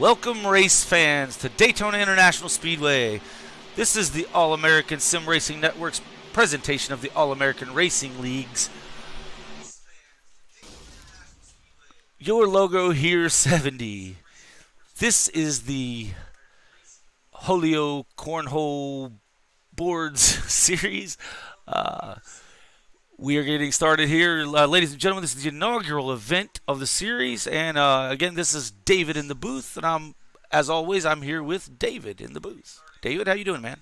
Welcome, race fans, to Daytona International Speedway. This is the All-American Sim Racing Network's presentation of the All-American Racing League's Your Logo Here 70. This is the Holio Cornhole Boards series. We are getting started here. Ladies and gentlemen, this is the inaugural event of the series. And again, this is David in the booth. And as always, I'm here with David in the booth. David, how you doing, man?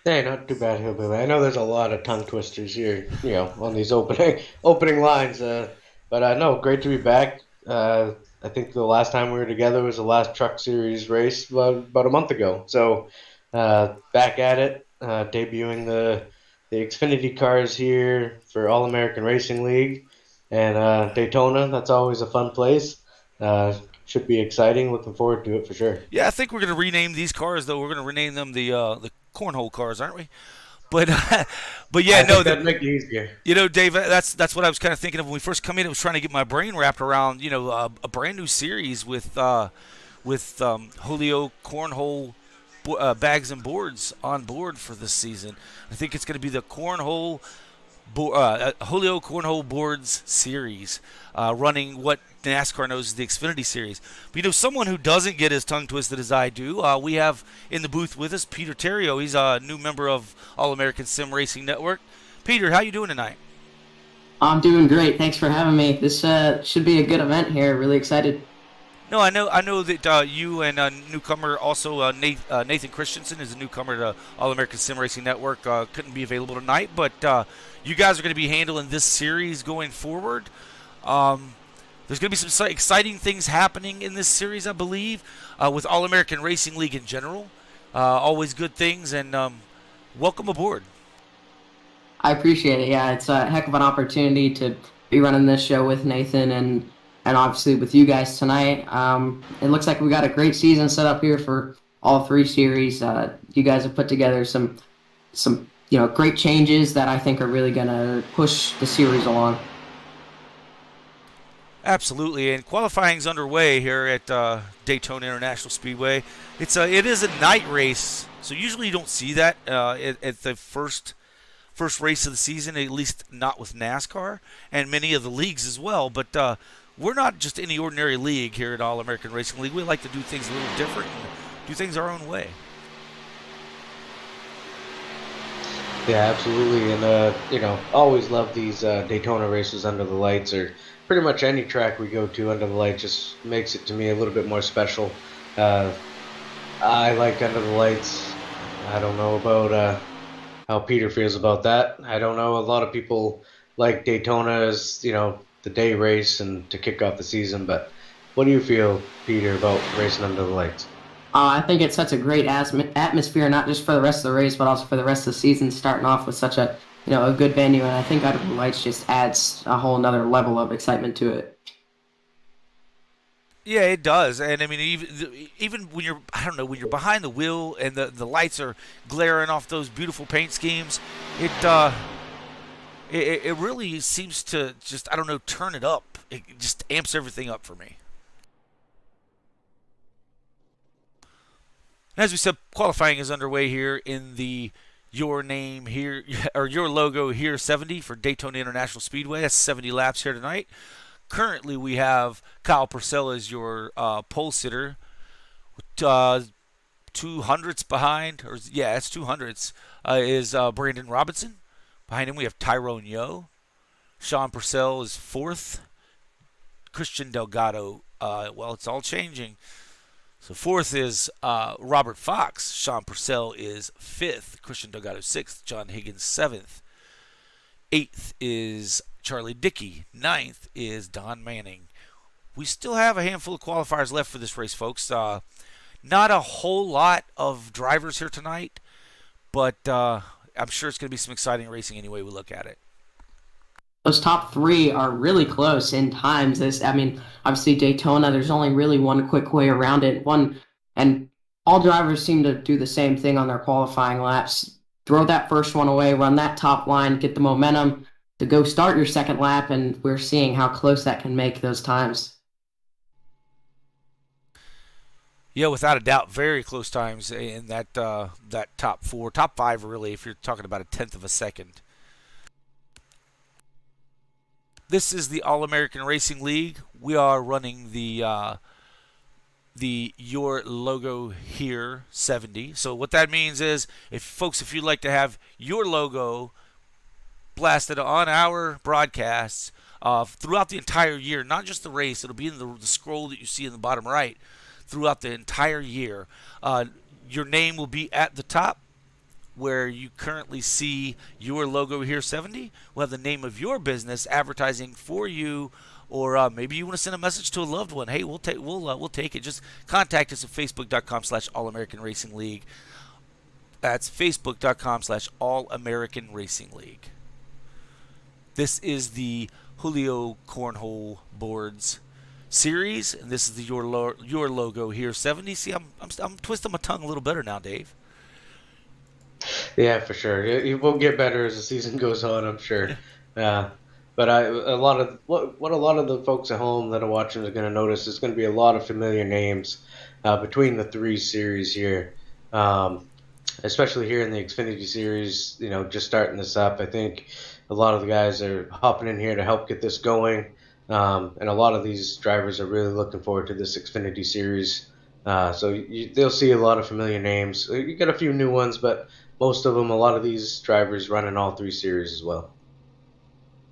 Hey, not too bad, Hillbilly. I know there's a lot of tongue twisters here, on these opening lines. But no, great to be back. I think the last time we were together was the last Truck Series race about a month ago. So back at it, debuting the Xfinity cars here for All American Racing League and Daytona. That's always a fun place. Should be exciting. Looking forward to it for sure. Yeah, I think we're going to rename these cars, though. We're going to rename them the Cornhole cars, aren't we? But but yeah, I no, think that'd make it easier. Dave, that's what I was kind of thinking of when we first come in. I was trying to get my brain wrapped around, a brand new series with Holio Cornhole bags and boards on board for this season. I think it's going to be the Holio Cornhole Boards series, running what NASCAR knows as the Xfinity Series. But someone who doesn't get as tongue twisted as I do, we have in the booth with us Peter Terrio. He's a new member of All American Sim Racing Network. Peter, how you doing tonight? I'm doing great. Thanks for having me. This should be a good event here. Really excited. No, I know that you and a newcomer, also Nathan Christensen, is a newcomer to All American Sim Racing Network. Couldn't be available tonight, but you guys are going to be handling this series going forward. There's going to be some exciting things happening in this series, I believe, with All American Racing League in general. Always good things, and welcome aboard. I appreciate it. Yeah, it's a heck of an opportunity to be running this show with Nathan and obviously with you guys tonight. It looks like we got a great season set up here for all three series. You guys have put together some great changes that I think are really going to push the series along. Absolutely, and qualifying's underway here at Daytona International Speedway. It is a night race, so usually you don't see that at the first race of the season, at least not with NASCAR and many of the leagues as well. But we're not just any ordinary league here at All American Racing League. We like to do things a little different and do things our own way. Yeah, absolutely. And, always love these Daytona races under the lights, or pretty much any track we go to under the lights just makes it to me a little bit more special. I like under the lights. I don't know about how Peter feels about that. I don't know. A lot of people like Daytona as, the day race and to kick off the season. But what do you feel, Peter, about racing under the lights? I think it sets a great atmosphere, not just for the rest of the race, but also for the rest of the season, starting off with such a good venue. And I think Under the Lights just adds a whole another level of excitement to it. Yeah, it does, and I mean, even when when you're behind the wheel and the lights are glaring off those beautiful paint schemes, it really seems to just turn it up. It just amps everything up for me. As we said, qualifying is underway here in the Your Name Here or Your Logo Here 70 for Daytona International Speedway. That's 70 laps here tonight. Currently, we have Kyle Purcell as your pole sitter. 200ths behind, it's 200ths, is Brandon Robinson. Behind him, we have Tyrone Yo. Sean Purcell is fourth. Christian Delgado, it's all changing. So fourth is Robert Fox. Sean Purcell is fifth. Christian Delgado sixth. John Higgins seventh. Eighth is Charlie Dickey. Ninth is Don Manning. We still have a handful of qualifiers left for this race, folks. Not a whole lot of drivers here tonight, but I'm sure it's going to be some exciting racing any way we look at it. Those top three are really close in times. Obviously Daytona, there's only really one quick way around it. And all drivers seem to do the same thing on their qualifying laps. Throw that first one away, run that top line, get the momentum to go start your second lap, and we're seeing how close that can make those times. Yeah, without a doubt, very close times in that top four, top five, really. If you're talking about a tenth of a second. This is the All American Racing League. We are running the Your Logo Here 70. So what that means is, if you'd like to have your logo blasted on our broadcasts throughout the entire year, not just the race, it'll be in the scroll that you see in the bottom right throughout the entire year. Your name will be at the top where you currently see Your Logo Here 70. We'll have the name of your business advertising for you, or maybe you want to send a message to a loved one. Hey, we'll take it. Just contact us at facebook.com/All American Racing League. That's facebook.com/All American Racing League. This is the Holio Cornhole Boards series, and this is the Your Logo Here 70. See, I'm twisting my tongue a little better now, Dave. Yeah, for sure. It will get better as the season goes on, I'm sure. But a lot of what a lot of the folks at home that are watching are going to notice is going to be a lot of familiar names between the three series here, especially here in the Xfinity series. You know, just starting this up, I think a lot of the guys are hopping in here to help get this going, and a lot of these drivers are really looking forward to this Xfinity series. So they'll see a lot of familiar names. You got a few new ones, but most of them, a lot of these drivers running all three series as well.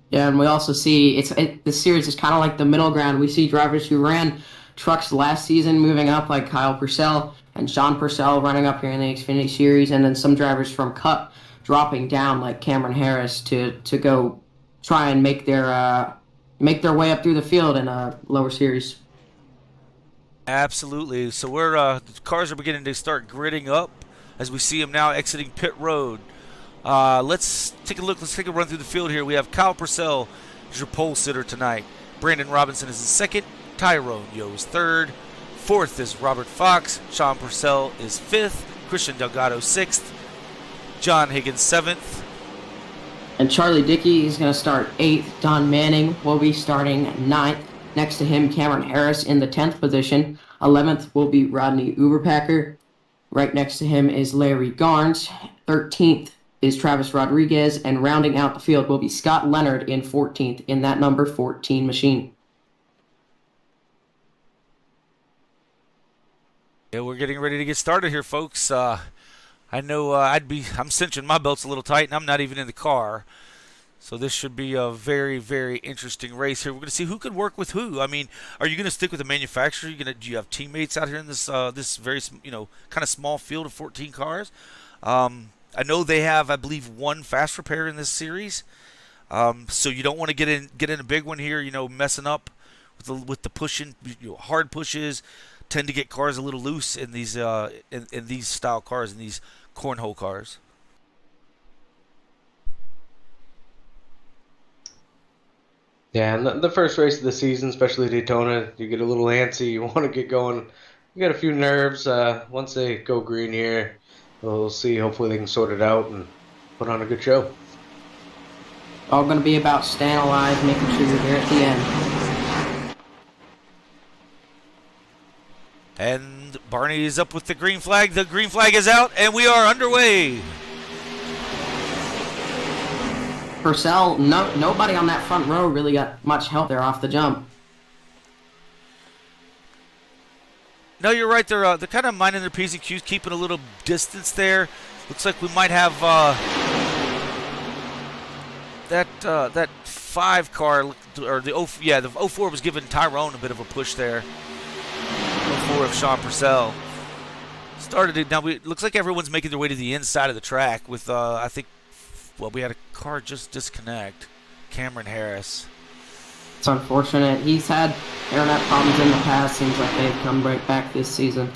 Yeah, and we also see this series is kind of like the middle ground. We see drivers who ran trucks last season moving up, like Kyle Purcell and Sean Purcell running up here in the Xfinity series, and then some drivers from Cup dropping down, like Cameron Harris, to go try and make their way up through the field in a lower series. Absolutely. So the cars are beginning to start gridding up as we see them now exiting pit road. Let's take a look. Let's take a run through the field here. We have Kyle Purcell as your pole sitter tonight. Brandon Robinson is in second. Tyrone Yo is third. Fourth is Robert Fox. Sean Purcell is fifth. Christian Delgado sixth. John Higgins seventh. And Charlie Dickey is going to start 8th. Don Manning will be starting 9th. Next to him, Cameron Harris in the 10th position. 11th will be Rodney Uberpacker. Right next to him is Larry Garnes. 13th is Travis Rodriguez. And rounding out the field will be Scott Leonard in 14th in that number 14 machine. Yeah, we're getting ready to get started here, folks. I know I'm cinching my belts a little tight, and I'm not even in the car. So this should be a very, very interesting race here. We're going to see who can work with who. I mean, are you going to stick with the manufacturer? Do you have teammates out here in this this very kind of small field of 14 cars? I know they have, I believe, one fast repair in this series. So you don't want to get in a big one here. Messing up with the pushing, hard pushes tend to get cars a little loose in these in these style cars, in these cornhole cars. Yeah, and the first race of the season, especially Daytona, you get a little antsy. You want to get going. You got a few nerves. Once they go green here, we'll see. Hopefully they can sort it out and put on a good show. All going to be about staying alive, making sure you're there at the end. And Barney is up with the green flag. The green flag is out, and we are underway. Purcell, nobody on that front row really got much help there off the jump. No, you're right. They're kind of minding their P's and Q's, keeping a little distance there. Looks like we might have that 5 car, or the 04 was giving Tyrone a bit of a push there. 04 of Sean Purcell started it. Now it looks like everyone's making their way to the inside of the track with I think. Well, we had a car just disconnect. Cameron Harris. It's unfortunate. He's had internet problems in the past. Seems like they've come right back this season.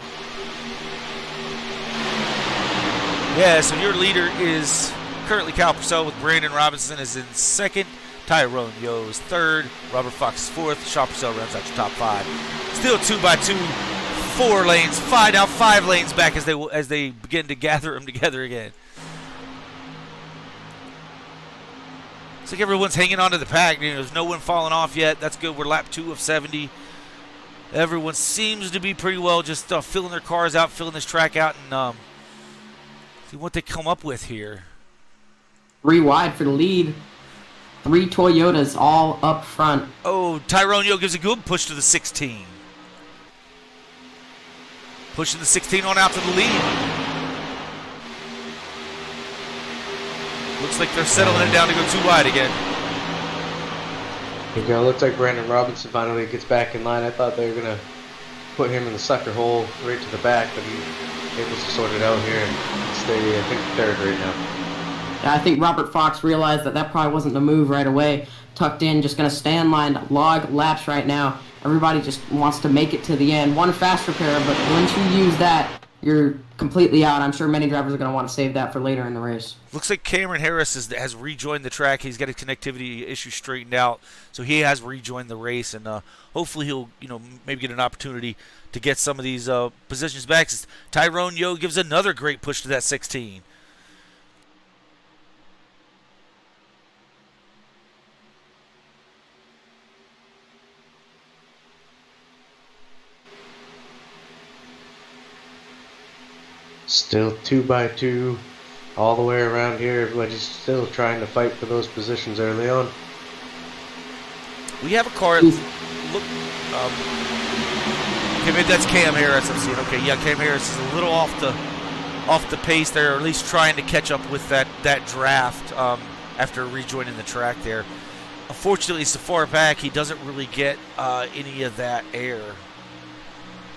Yeah, so your leader is currently Kyle Purcell with Brandon Robinson is in second. Tyrone Yo is third. Robert Fox is fourth. Sean Purcell rounds out your top 5. Still 2x2, 4 lanes. 5 lanes back as they begin to gather them together again. Looks like everyone's hanging on to the pack. There's no one falling off yet. That's good. We're lap 2 of 70. Everyone seems to be pretty well just filling their cars out, filling this track out, and see what they come up with here. 3 wide for the lead. 3 Toyotas all up front. Oh, Tyrone Yo gives a good push to the 16. Pushing the 16 on out to the lead. Looks like they're settling it down to go 2 wide again. Here you go. Looks like Brandon Robinson finally gets back in line. I thought they were going to put him in the sucker hole right to the back, but he's able to sort it out here and stay, I think, 3rd right now. I think Robert Fox realized that probably wasn't the move right away. Tucked in, just going to stay in line, log laps right now. Everybody just wants to make it to the end. 1 fast repair, but once you use that, you're completely out. I'm sure many drivers are going to want to save that for later in the race. Looks like Cameron Harris has rejoined the track. He's got his connectivity issue straightened out, so he has rejoined the race, and hopefully he'll maybe get an opportunity to get some of these positions back. Tyrone Yo gives another great push to that 16. Still 2 by 2 all the way around here. Everybody's still trying to fight for those positions early on. We have a car. Look, okay, maybe that's Cam Harris. I'm seeing. Okay, yeah, Cam Harris is a little off the pace there, or at least trying to catch up with that draft after rejoining the track there. Unfortunately, so far back, he doesn't really get any of that air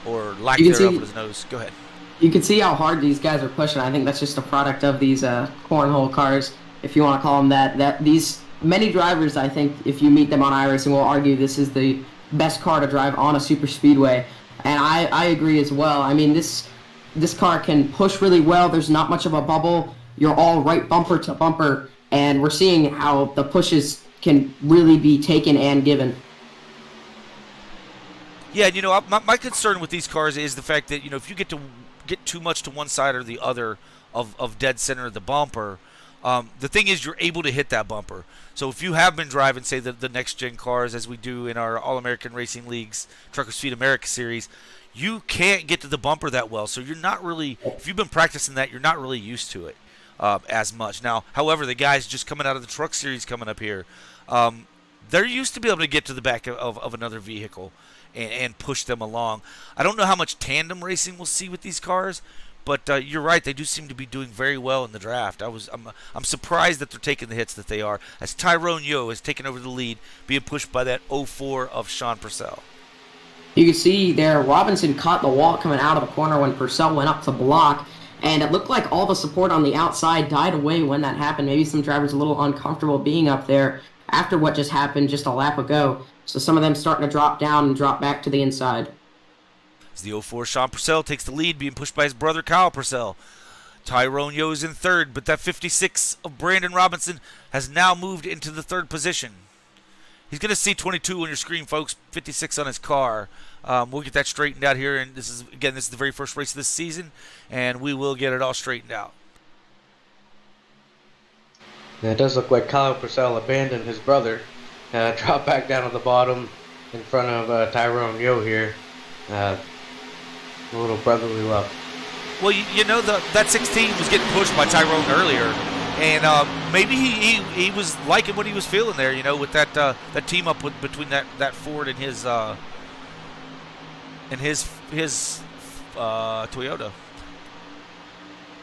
or lack thereof with his nose. Go ahead. You can see how hard these guys are pushing. I think that's just a product of these cornhole cars, if you want to call them that. That these many drivers, I think, if you meet them on iRacing, will argue this is the best car to drive on a super speedway, and I agree as well. I mean, this car can push really well. There's not much of a bubble. You're all right bumper to bumper, and we're seeing how the pushes can really be taken and given. Yeah, my concern with these cars is the fact that if you get too much to one side or the other of dead center of the bumper, the thing is you're able to hit that bumper. So if you have been driving, say, the next-gen cars, as we do in our All-American Racing League's Truckers Feed America series, you can't get to the bumper that well. So you're not really, if you've been practicing that, you're not really used to it as much. Now, however, the guys just coming out of the truck series coming up here, they're used to be able to get to the back of another vehicle and push them along. I don't know how much tandem racing we'll see with these cars, but you're right, they do seem to be doing very well in the draft. I'm surprised that they're taking the hits that they are, as Tyrone Yo has taken over the lead, being pushed by that 04 of Sean Purcell. You can see there Robinson caught the wall coming out of the corner when Purcell went up to block, and it looked like all the support on the outside died away when that happened. Maybe some drivers a little uncomfortable being up there after what just happened just a lap ago. So some of them starting to drop down and drop back to the inside. As the 04 Sean Purcell takes the lead, being pushed by his brother Kyle Purcell. Tyrone Yo is in 3rd, but that 56 of Brandon Robinson has now moved into the 3rd position. He's going to see 22 on your screen, folks, 56 on his car. We'll get that straightened out here, and this is the very first race of this season, and we will get it all straightened out. Yeah, it does look like Kyle Purcell abandoned his brother. Drop back down to the bottom in front of Tyrone Yo here. A little brotherly love. Well, that 16 was getting pushed by Tyrone earlier, and maybe he was liking what he was feeling there, with that team up between that Ford and his Toyota.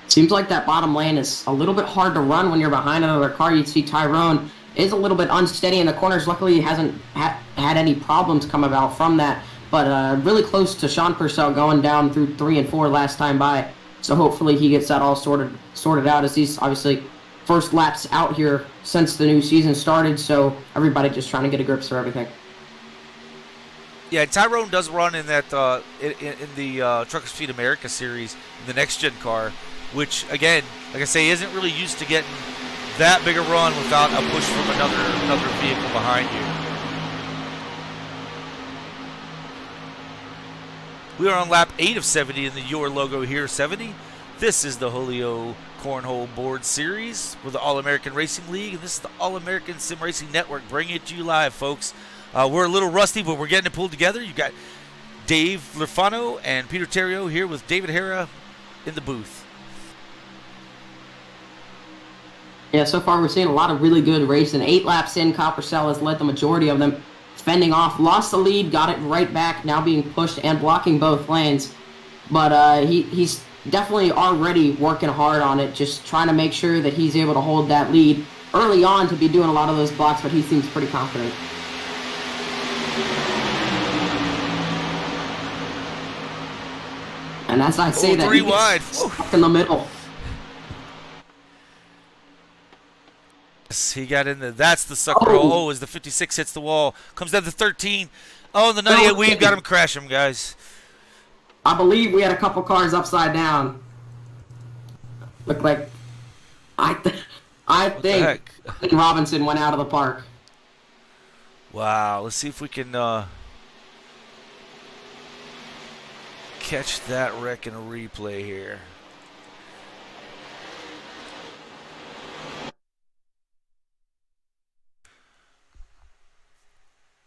Seems like that bottom lane is a little bit hard to run when you're behind another car. You'd see Tyrone is a little bit unsteady in the corners. Luckily, he hasn't had any problems come about from that. But really close to Sean Purcell going down through 3 and 4 last time by. So hopefully he gets that all sorted out, as these obviously first laps out here since the new season started. So everybody just trying to get a grip for everything. Yeah, Tyrone does run in that in the Truckers Feed America series, in the next gen car, which again, like I say, isn't really used to getting that big a run without a push from another vehicle behind you. We are on lap 8 of 70 in the Your Logo Here 70. This is the Holio Cornhole Board Series with the All-American Racing League, and this is the All-American Sim Racing Network bringing it to you live, folks. We're a little rusty, but we're getting it pulled together. You got Dave Lefano and Peter Terrio here with David Hera in the booth. Yeah, so far we're seeing a lot of really good racing. 8 laps in, Coppercell has led the majority of them, fending off, lost the lead, got it right back, now being pushed and blocking both lanes. But he's definitely already working hard on it, just trying to make sure that he's able to hold that lead early on to be doing a lot of those blocks, but he seems pretty confident. And as I say that, 3 he gets wide. stuck in the middle. He got in there. That's the sucker. Oh. As the 56 hits the wall. Comes down to 13. Oh, and the 98 weave got him crash him, guys. I believe we had a couple cars upside down. Looked like I think Robinson went out of the park. Wow. Let's see if we can catch that wreck in a replay here.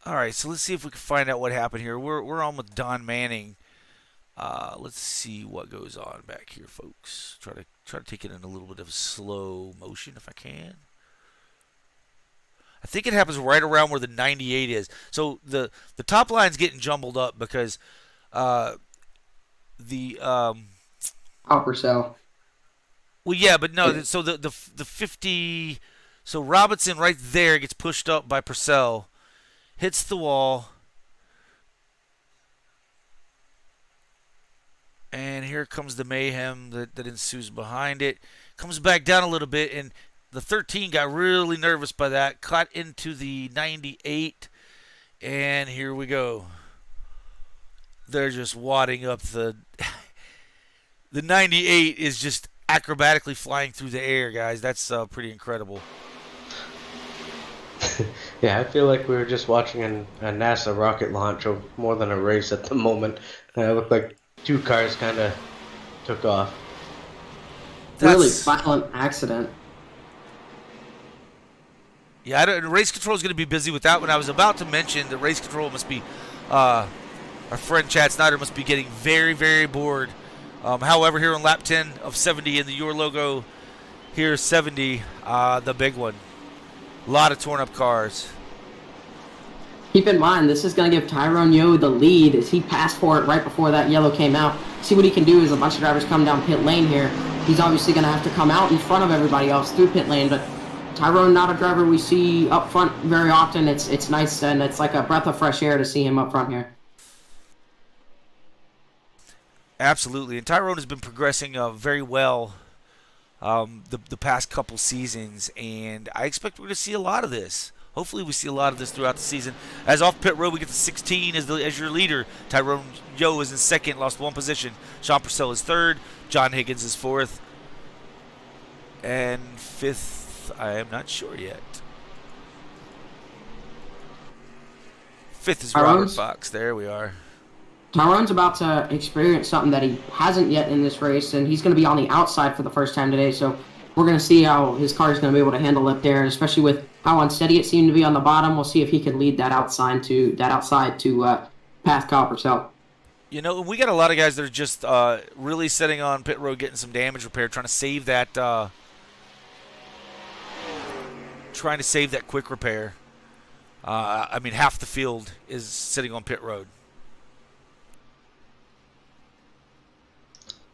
All right, so let's see if we can find out what happened here. We're on with Don Manning. Let's see what goes on back here, folks. Try to take it in a little bit of slow motion if I can. I think it happens right around where the 98 is. So the top line's getting jumbled up because the Coppercell. well, yeah, but no. So the 50. So Robinson right there gets pushed up by Purcell. Hits the wall. And here comes the mayhem that ensues behind it. Comes back down a little bit, and the 13 got really nervous by that. Caught into the 98. And here we go. They're just wadding up the... The 98 is just acrobatically flying through the air, guys. That's pretty incredible. Yeah, I feel like we were just watching a NASA rocket launch more than a race at the moment. It looked like 2 cars kind of took off. Really violent accident. Yeah, race control is going to be busy with that one. I was about to mention that race control must be, our friend Chad Snyder must be getting very, very bored. However, here on lap 10 of 70 in the Your Logo, here's 70, the big one. A lot of torn up cars. Keep in mind, this is going to give Tyrone Yo the lead as he passed for it right before that yellow came out. See what he can do as a bunch of drivers come down pit lane here. He's obviously going to have to come out in front of everybody else through pit lane, but Tyrone, not a driver we see up front very often. It's nice, and it's like a breath of fresh air to see him up front here. Absolutely, and Tyrone has been progressing very well the past couple seasons, and I expect we're going to see a lot of this. Hopefully we see a lot of this throughout the season. As off pit road, we get to 16 as your leader. Tyrone Yo is in second, lost 1 position. Sean Purcell is third. John Higgins is fourth. And fifth, I am not sure yet. Fifth is Robert Fox. There we are. Tyrone's about to experience something that he hasn't yet in this race, and he's going to be on the outside for the first time today, so we're going to see how his car is going to be able to handle it there, especially with how unsteady it seemed to be on the bottom. We'll see if he can lead that outside to Path Coppercell. You know, we got a lot of guys that are just really sitting on pit road, getting some damage repaired, trying to save that quick repair. I mean, half the field is sitting on pit road.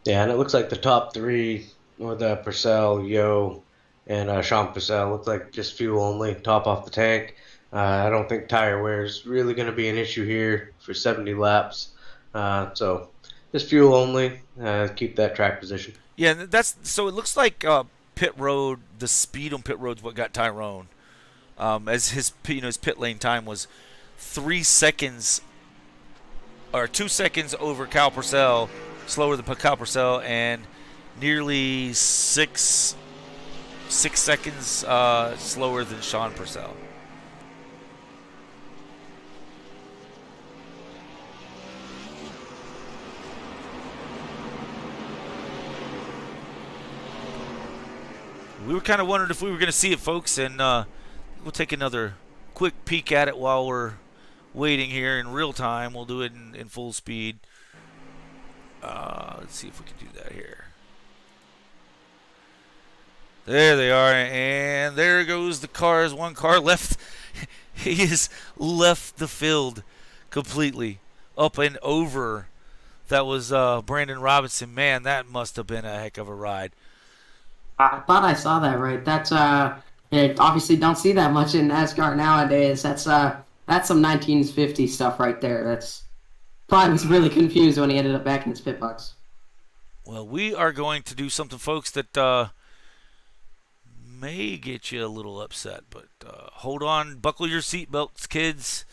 Yeah, and it looks like the top 3 with Purcell, Yo, and Sean Purcell look like just fuel only, top off the tank. I don't think tire wear is really going to be an issue here for 70 laps. So just fuel only, keep that track position. Yeah, so it looks like pit road, the speed on pit road is what got Tyrone. As his pit lane time was 3 seconds or 2 seconds over Cal Purcell, slower than Cal Purcell, and nearly 6 seconds slower than Sean Purcell. We were kind of wondering if we were going to see it, folks, and we'll take another quick peek at it while we're waiting here in real time. We'll do it in full speed. Let's see if we can do that here. There they are, and there goes the cars. One car left. He has left the field completely, up and over. That was Brandon Robinson. Man, that must have been a heck of a ride. I thought I saw that right. That's you obviously don't see that much in NASCAR nowadays. That's some 1950s stuff right there. That's probably was really confused when he ended up back in his pit box. Well, we are going to do something, folks, that may get you a little upset, but hold on, buckle your seatbelts, kids.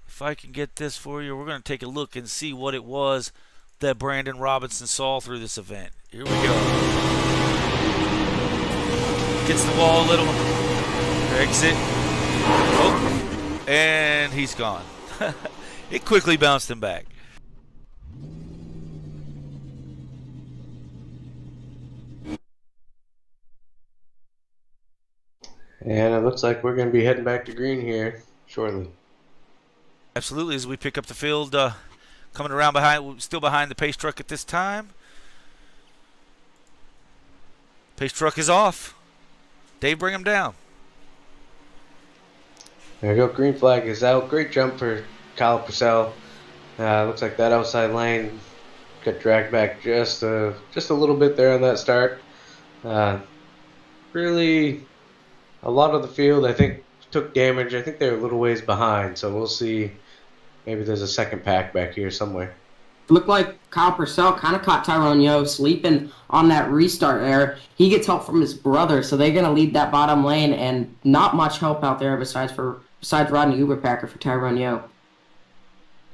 If I can get this for you, we're going to take a look and see what it was that Brandon Robinson saw through this event. Here we go. Gets the wall a little, exit, oh, and he's gone. It quickly bounced him back. And it looks like we're going to be heading back to green here shortly. Absolutely, as we pick up the field, coming around behind, still behind the pace truck at this time. Pace truck is off. Dave, bring him down. There we go. Green flag is out. Great jump for Kyle Purcell. Looks like that outside lane got dragged back just a little bit there on that start. Really, a lot of the field, I think, took damage. I think they're a little ways behind, so we'll see. Maybe there's a second pack back here somewhere. Looked like Kyle Purcell kind of caught Tyrone Yo sleeping on that restart there. He gets help from his brother, so they're going to lead that bottom lane, and not much help out there besides Rodney Uberpacker for Tyrone Yo.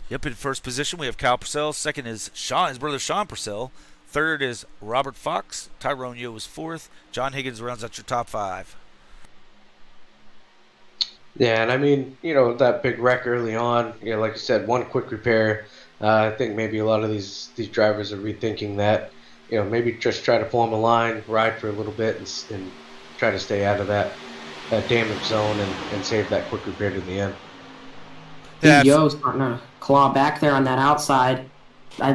Yep, in first position we have Kyle Purcell. Second is his brother Sean Purcell. Third is Robert Fox. Tyrone Yo is fourth. John Higgins rounds out your top five. Yeah, and I mean, that big wreck early on, like you said, one quick repair. I think maybe a lot of these drivers are rethinking that. Maybe just try to form a line, ride for a little bit, and try to stay out of that damage zone and save that quick repair to the end. Yeah, Yo's starting to claw back there on that outside,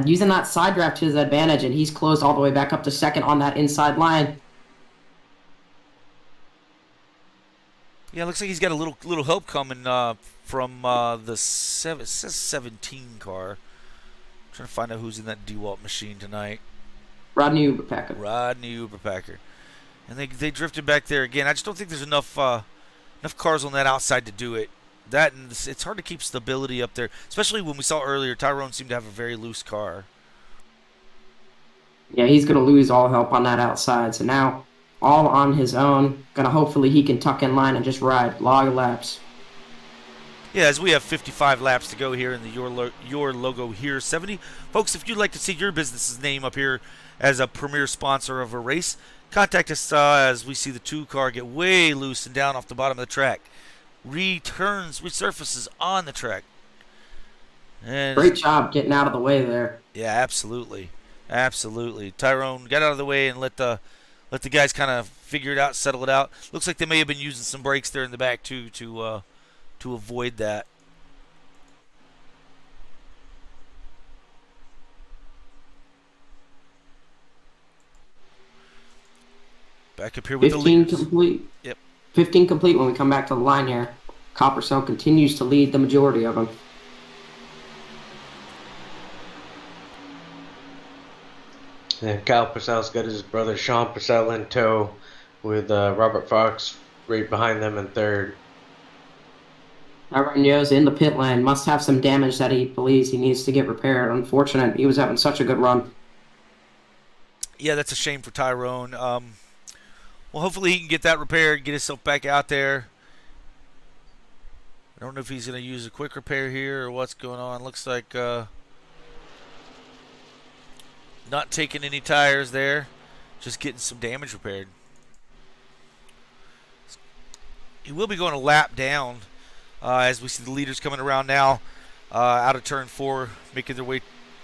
using that side draft to his advantage, and he's closed all the way back up to second on that inside line. Yeah, it looks like he's got a little help coming from the 17 car. I'm trying to find out who's in that DeWalt machine tonight. Rodney Uberpacker. Rodney Uberpacker. And they drifted back there again. I just don't think there's enough cars on that outside to do it. That and it's hard to keep stability up there, especially when we saw earlier Tyrone seemed to have a very loose car. Yeah, he's going to lose all help on that outside, so now all on his own. Hopefully he can tuck in line and just ride log laps. Yeah, as we have 55 laps to go here in the Your Logo Here 70. Folks, if you'd like to see your business's name up here as a premier sponsor of a race, contact us as we see the 2 car get way loose and down off the bottom of the track. Resurfaces on the track. And great job getting out of the way there. Yeah, absolutely. Absolutely. Tyrone got out of the way and let the guys kind of figure it out, settle it out. Looks like they may have been using some brakes there in the back too to avoid that. Back up here with 15 the leaders. complete. Yep. 15 complete when we come back to the line here. Coppercell continues to lead the majority of them. And Kyle Purcell's got his brother Sean Purcell in tow with Robert Fox right behind them in third. Tyrone Yo's in the pit lane. Must have some damage that he believes he needs to get repaired. Unfortunate. He was having such a good run. Yeah, that's a shame for Tyrone. Well, hopefully he can get that repaired, get himself back out there. I don't know if he's going to use a quick repair here or what's going on. Looks like not taking any tires there, just getting some damage repaired. He will be going a lap down as we see the leaders coming around now out of turn 4, making their way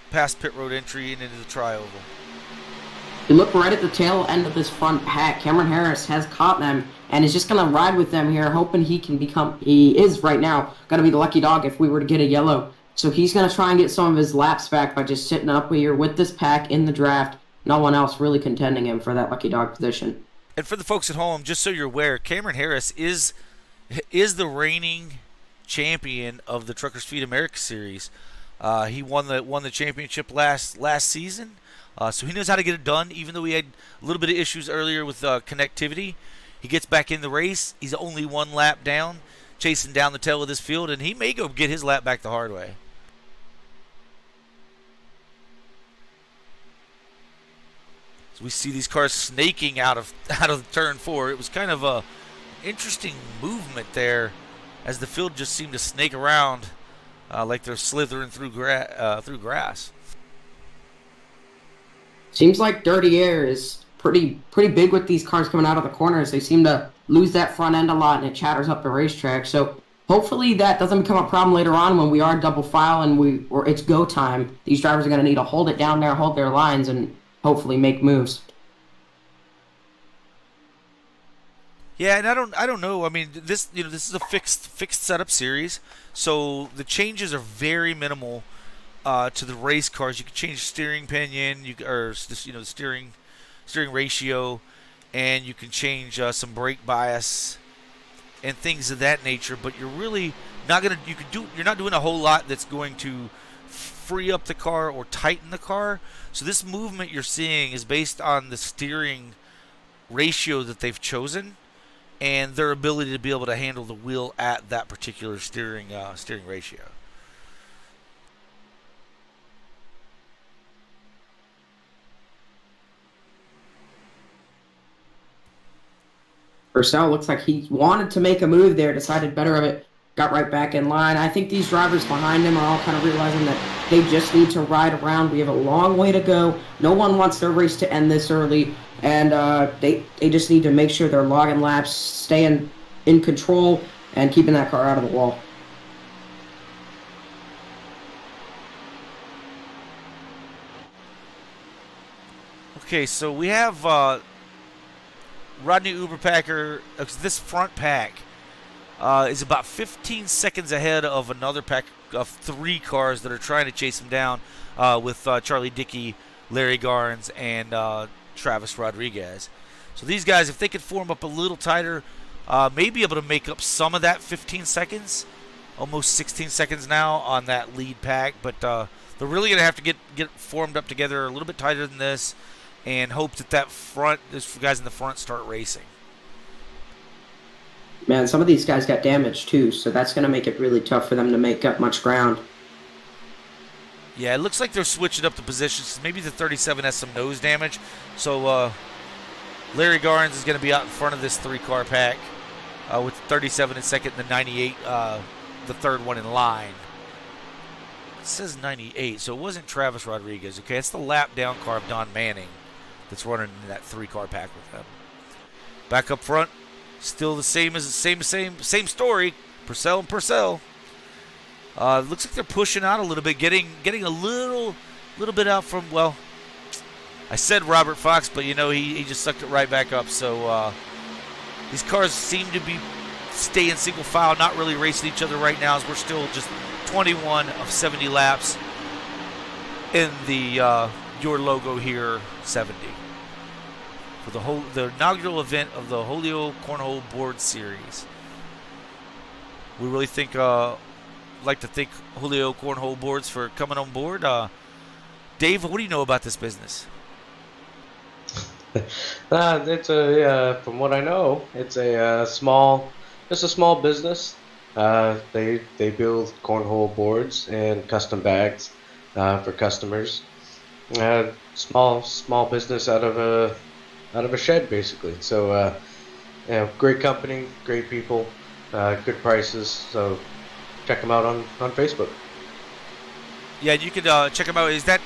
past pit road entry and into the tri-oval. You look right at the tail end of this front pack. Cameron Harris has caught them and is just going to ride with them here, hoping he is right now going to be the lucky dog if we were to get a yellow. So he's going to try and get some of his laps back by just sitting up here with this pack in the draft. No one else really contending him for that lucky dog position. And for the folks at home, just so you're aware, Cameron Harris is the reigning champion of the Truckers Feed America Series. He won the championship last season, so he knows how to get it done. Even though he had a little bit of issues earlier with connectivity, he gets back in the race. He's only one lap down, chasing down the tail of this field, and he may go get his lap back the hard way. So we see these cars snaking out of turn 4. It was kind of a interesting movement there, as the field just seemed to snake around like they're slithering through grass. Seems like dirty air is pretty big with these cars coming out of the corners. They seem to lose that front end a lot, and it chatters up the racetrack. So hopefully that doesn't become a problem later on when we are double file and it's go time. These drivers are going to need to hold it down there, hold their lines, and hopefully make moves. Yeah, and I don't know. I mean, this is a fixed setup series, so the changes are very minimal to the race cars. You can change steering pinion, the steering ratio, and you can change some brake bias and things of that nature. But you're really not gonna you're not doing a whole lot that's going to free up the car or tighten the car. So this movement you're seeing is based on the steering ratio that they've chosen, and their ability to be able to handle the wheel at that particular steering ratio. Purcell looks like he wanted to make a move there, decided better of it, got right back in line. I think these drivers behind him are all kind of realizing that they just need to ride around. We have a long way to go. No one wants their race to end this early, and they just need to make sure they're logging laps, staying in control, and keeping that car out of the wall. Okay, so we have Rodney Uberpacker. This front pack is about 15 seconds ahead of another pack of 3 cars that are trying to chase him down with Charlie Dickey, Larry Garnes, and Travis Rodriguez. So these guys, if they could form up a little tighter, may be able to make up some of that 15 seconds, almost 16 seconds now on that lead pack. But they're really going to have to get formed up together a little bit tighter than this, and hope that those guys in the front start racing. Man, some of these guys got damaged too, so that's going to make it really tough for them to make up much ground. Yeah, it looks like they're switching up the positions. Maybe the 37 has some nose damage, so Larry Garnes is going to be out in front of this 3-car pack with 37 in second and the 98, the third one in line. It says 98, so it wasn't Travis Rodriguez. Okay, it's the lap down car of Don Manning that's running in that 3-car pack with them. Back up front, still the same story. Purcell and Purcell. Looks like they're pushing out a little bit, getting a little bit out from, well, I said Robert Fox, but he just sucked it right back up. So these cars seem to be staying single file, not really racing each other right now, as we're still just 21 of 70 laps in the Your Logo Here 70 for the inaugural event of the Holio Cornhole Board Series. We really like to thank Holio Cornhole Boards for coming on board. Dave, what do you know about this business? It's from what I know, it's a small business. They build cornhole boards and custom bags for customers. Small business out of a shed, basically. So great company, great people, good prices. So check them out on Facebook. Yeah, you can check them out. Is that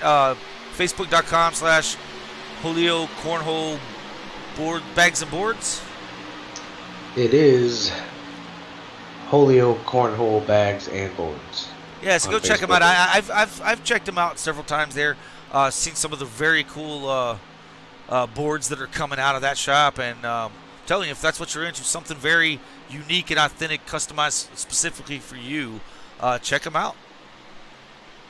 facebook.com/Holio Cornhole Board Bags and Boards? It is Holio Cornhole Bags and Boards. Yeah, so go check them out. I've checked them out several times there. Seen some of the very cool boards that are coming out of that shop. And telling you, if that's what you're into, something very unique and authentic, customized specifically for you, check them out.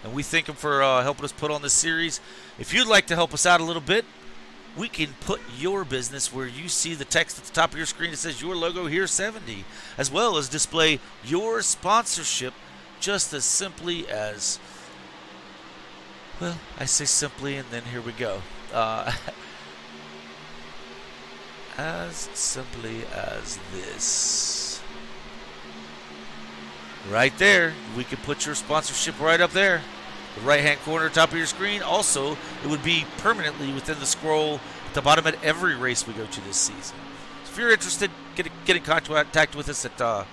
And we thank them for helping us put on this series. If you'd like to help us out a little bit, we can put your business where you see the text at the top of your screen that says your logo here 70, as well as display your sponsorship just as simply as, well, I say simply and then here we go. As simply as this. Right there, we can put your sponsorship right up there. The right-hand corner, top of your screen. Also, it would be permanently within the scroll at the bottom at every race we go to this season. So if you're interested, get in contact with us at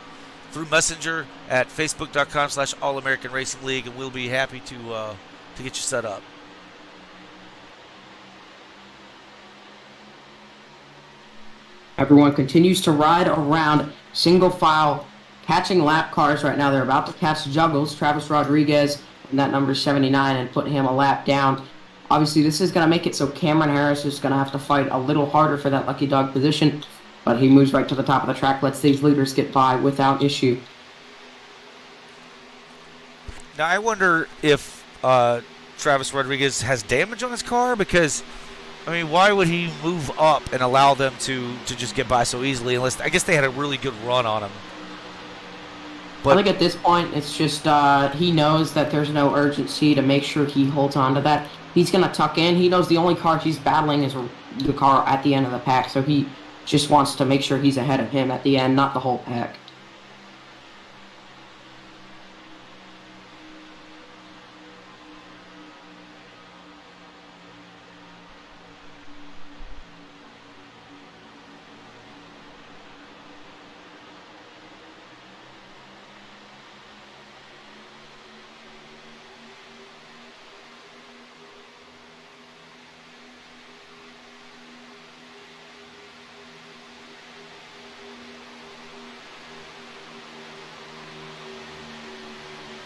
through Messenger at facebook.com/All-American-Racing-League, and we'll be happy to get you set up. Everyone continues to ride around single file, catching lap cars right now. They're about to catch Juggles, Travis Rodriguez, and that number 79, and put him a lap down. Obviously, this is going to make it so Cameron Harris is going to have to fight a little harder for that lucky dog position, but he moves right to the top of the track, lets these leaders get by without issue. Now, I wonder if Travis Rodriguez has damage on his car, because, I mean, why would he move up and allow them to just get by so easily? Unless, I guess they had a really good run on him. But I think at this point, it's just he knows that there's no urgency to make sure he holds on to that. He's going to tuck in. He knows the only car he's battling is the car at the end of the pack, so he just wants to make sure he's ahead of him at the end, not the whole pack.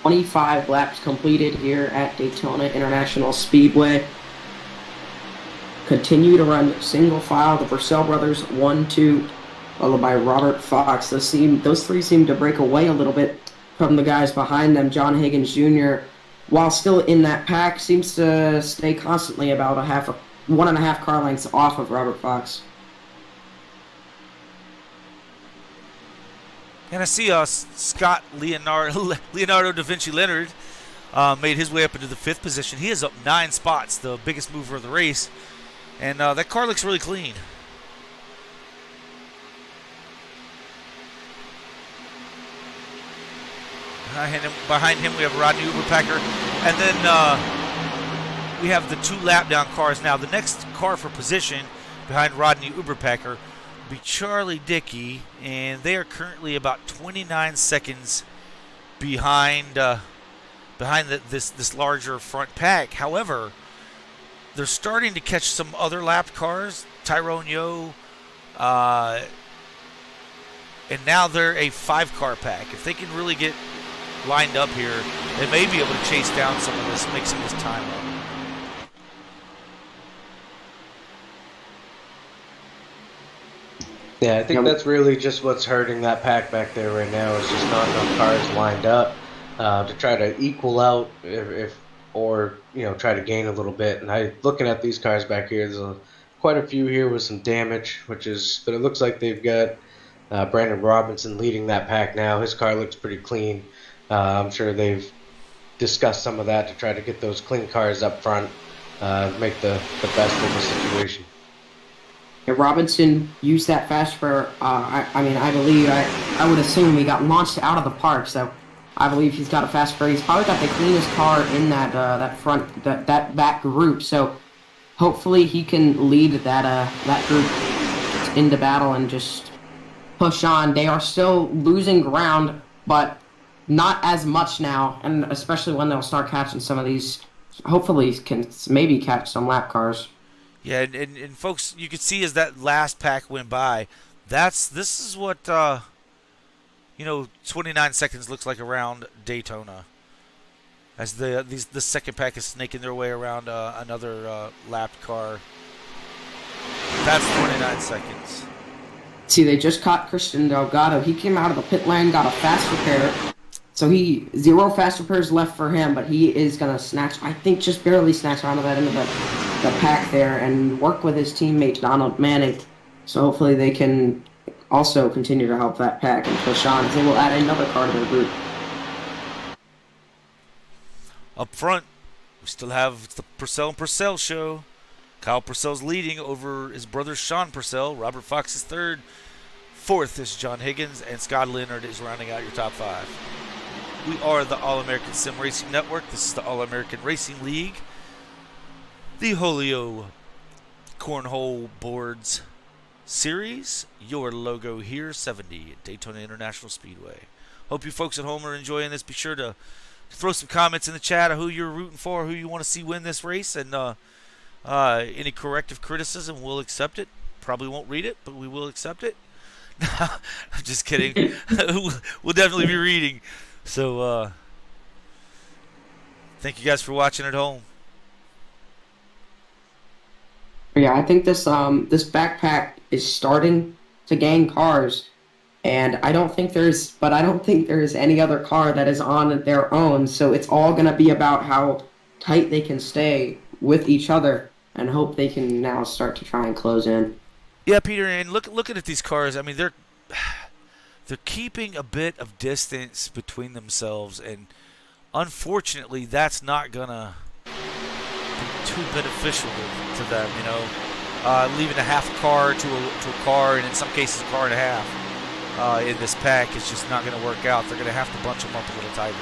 "25 laps completed here at Daytona International Speedway. Continue to run single file. The Purcell brothers, 1-2, followed by Robert Fox. Those three seem to break away a little bit from the guys behind them. John Higgins Jr., while still in that pack, seems to stay constantly about 1.5 car lengths off of Robert Fox. And I see Scott Leonardo da Vinci Leonard made his way up into the 5th position. He is up 9 spots, the biggest mover of the race. And that car looks really clean. Behind him we have Rodney Uberpacker. And then we have the 2 lap down cars. Now, the next car for position behind Rodney Uberpacker be Charlie Dickey, and they are currently about 29 seconds behind this larger front pack. However, they're starting to catch some other lapped cars, Tyrone Yo, and now they're a 5-car pack. If they can really get lined up here, they may be able to chase down some of this, make some of this time up. Yeah, I think that's really just what's hurting that pack back there right now, is just not enough cars lined up to try to equal out or try to gain a little bit. And looking at these cars back here, there's quite a few here with some damage, but it looks like they've got Brandon Robinson leading that pack now. His car looks pretty clean. I'm sure they've discussed some of that to try to get those clean cars up front, make the best of the situation. Robinson used that fast for, I believe, I would assume he got launched out of the park, so I believe he's got a fast spur. He's probably got the cleanest car in that back group, so hopefully he can lead that group into battle and just push on. They are still losing ground, but not as much now, and especially when they'll start catching some of these, hopefully can maybe catch some lap cars. Yeah, and folks, you could see as that last pack went by, this is what 29 seconds looks like around Daytona, as the second pack is snaking their way around another lapped car. That's 29 seconds. See, they just caught Christian Delgado. He came out of the pit lane, got a fast repair. So 0 fast repairs left for him, but he is going to snatch, I think just barely snatch onto that end of the pack there and work with his teammate Donald Manning. So hopefully they can also continue to help that pack and push on. They will add another car to their group. Up front, we still have the Purcell and Purcell show. Kyle Purcell's leading over his brother Sean Purcell. Robert Fox is third. Fourth is John Higgins, and Scott Leonard is rounding out your top 5. We are the All-American Sim Racing Network. This is the All-American Racing League. The Holio Cornhole Boards Series. Your logo here, 70 at Daytona International Speedway. Hope you folks at home are enjoying this. Be sure to throw some comments in the chat of who you're rooting for, who you want to see win this race, and any corrective criticism, we'll accept it. Probably won't read it, but we will accept it. I'm just kidding. We'll definitely be reading. So, thank you guys for watching at home. Yeah, I think this backpack is starting to gain cars, and I don't think there's any other car that is on their own. So it's all going to be about how tight they can stay with each other, and hope they can now start to try and close in. Yeah, Peter, and looking at these cars, I mean they're keeping a bit of distance between themselves, and unfortunately that's not gonna be too beneficial to them, you know. Leaving a half car to a car, and in some cases a car and a half in this pack is just not going to work out. They're going to have to bunch them up a little tighter.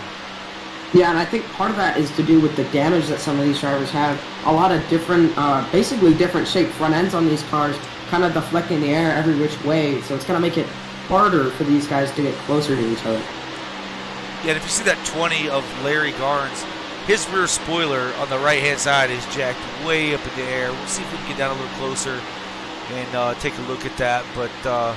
Yeah, and I think part of that is to do with the damage that some of these drivers have. A lot of different, basically different shaped front ends on these cars, kind of deflecting the air every which way, so it's going to make it harder for these guys to get closer to each other. Yeah, and if you see that 20 of Larry Garnes, his rear spoiler on the right-hand side is jacked way up in the air. We'll see if we can get down a little closer and take a look at that. But,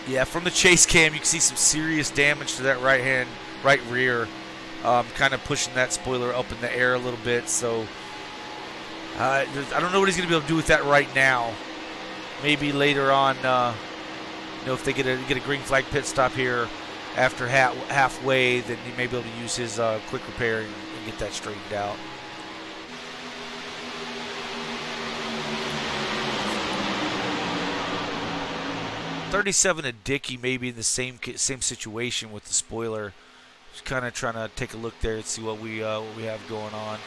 yeah, from the chase cam, you can see some serious damage to that right rear, kind of pushing that spoiler up in the air a little bit. So, I don't know what he's going to be able to do with that right now. Maybe later on, you know, if they get a green flag pit stop here after halfway, then he may be able to use his quick repair and get that straightened out. .37 to Dickey may be in the same situation with the spoiler. Just kind of trying to take a look there and see what we have going on.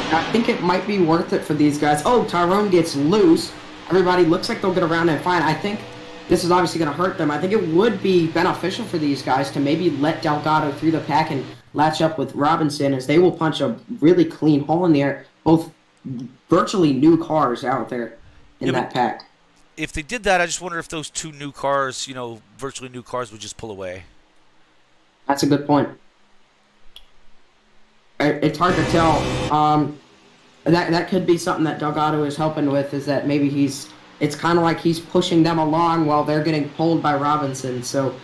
I think it might be worth it for these guys. Oh, Tyrone gets loose. Everybody looks like they'll get around and fine. I think this is obviously going to hurt them. I think it would be beneficial for these guys to maybe let Delgado through the pack and latch up with Robinson, as they will punch a really clean hole in the air. Both virtually new cars out there in that pack. If they did that, I just wonder if those two new cars, you know, virtually new cars, would just pull away. That's a good point. It's hard to tell. That could be something that Delgado is helping with, is that maybe it's kind of like he's pushing them along while they're getting pulled by Robinson. So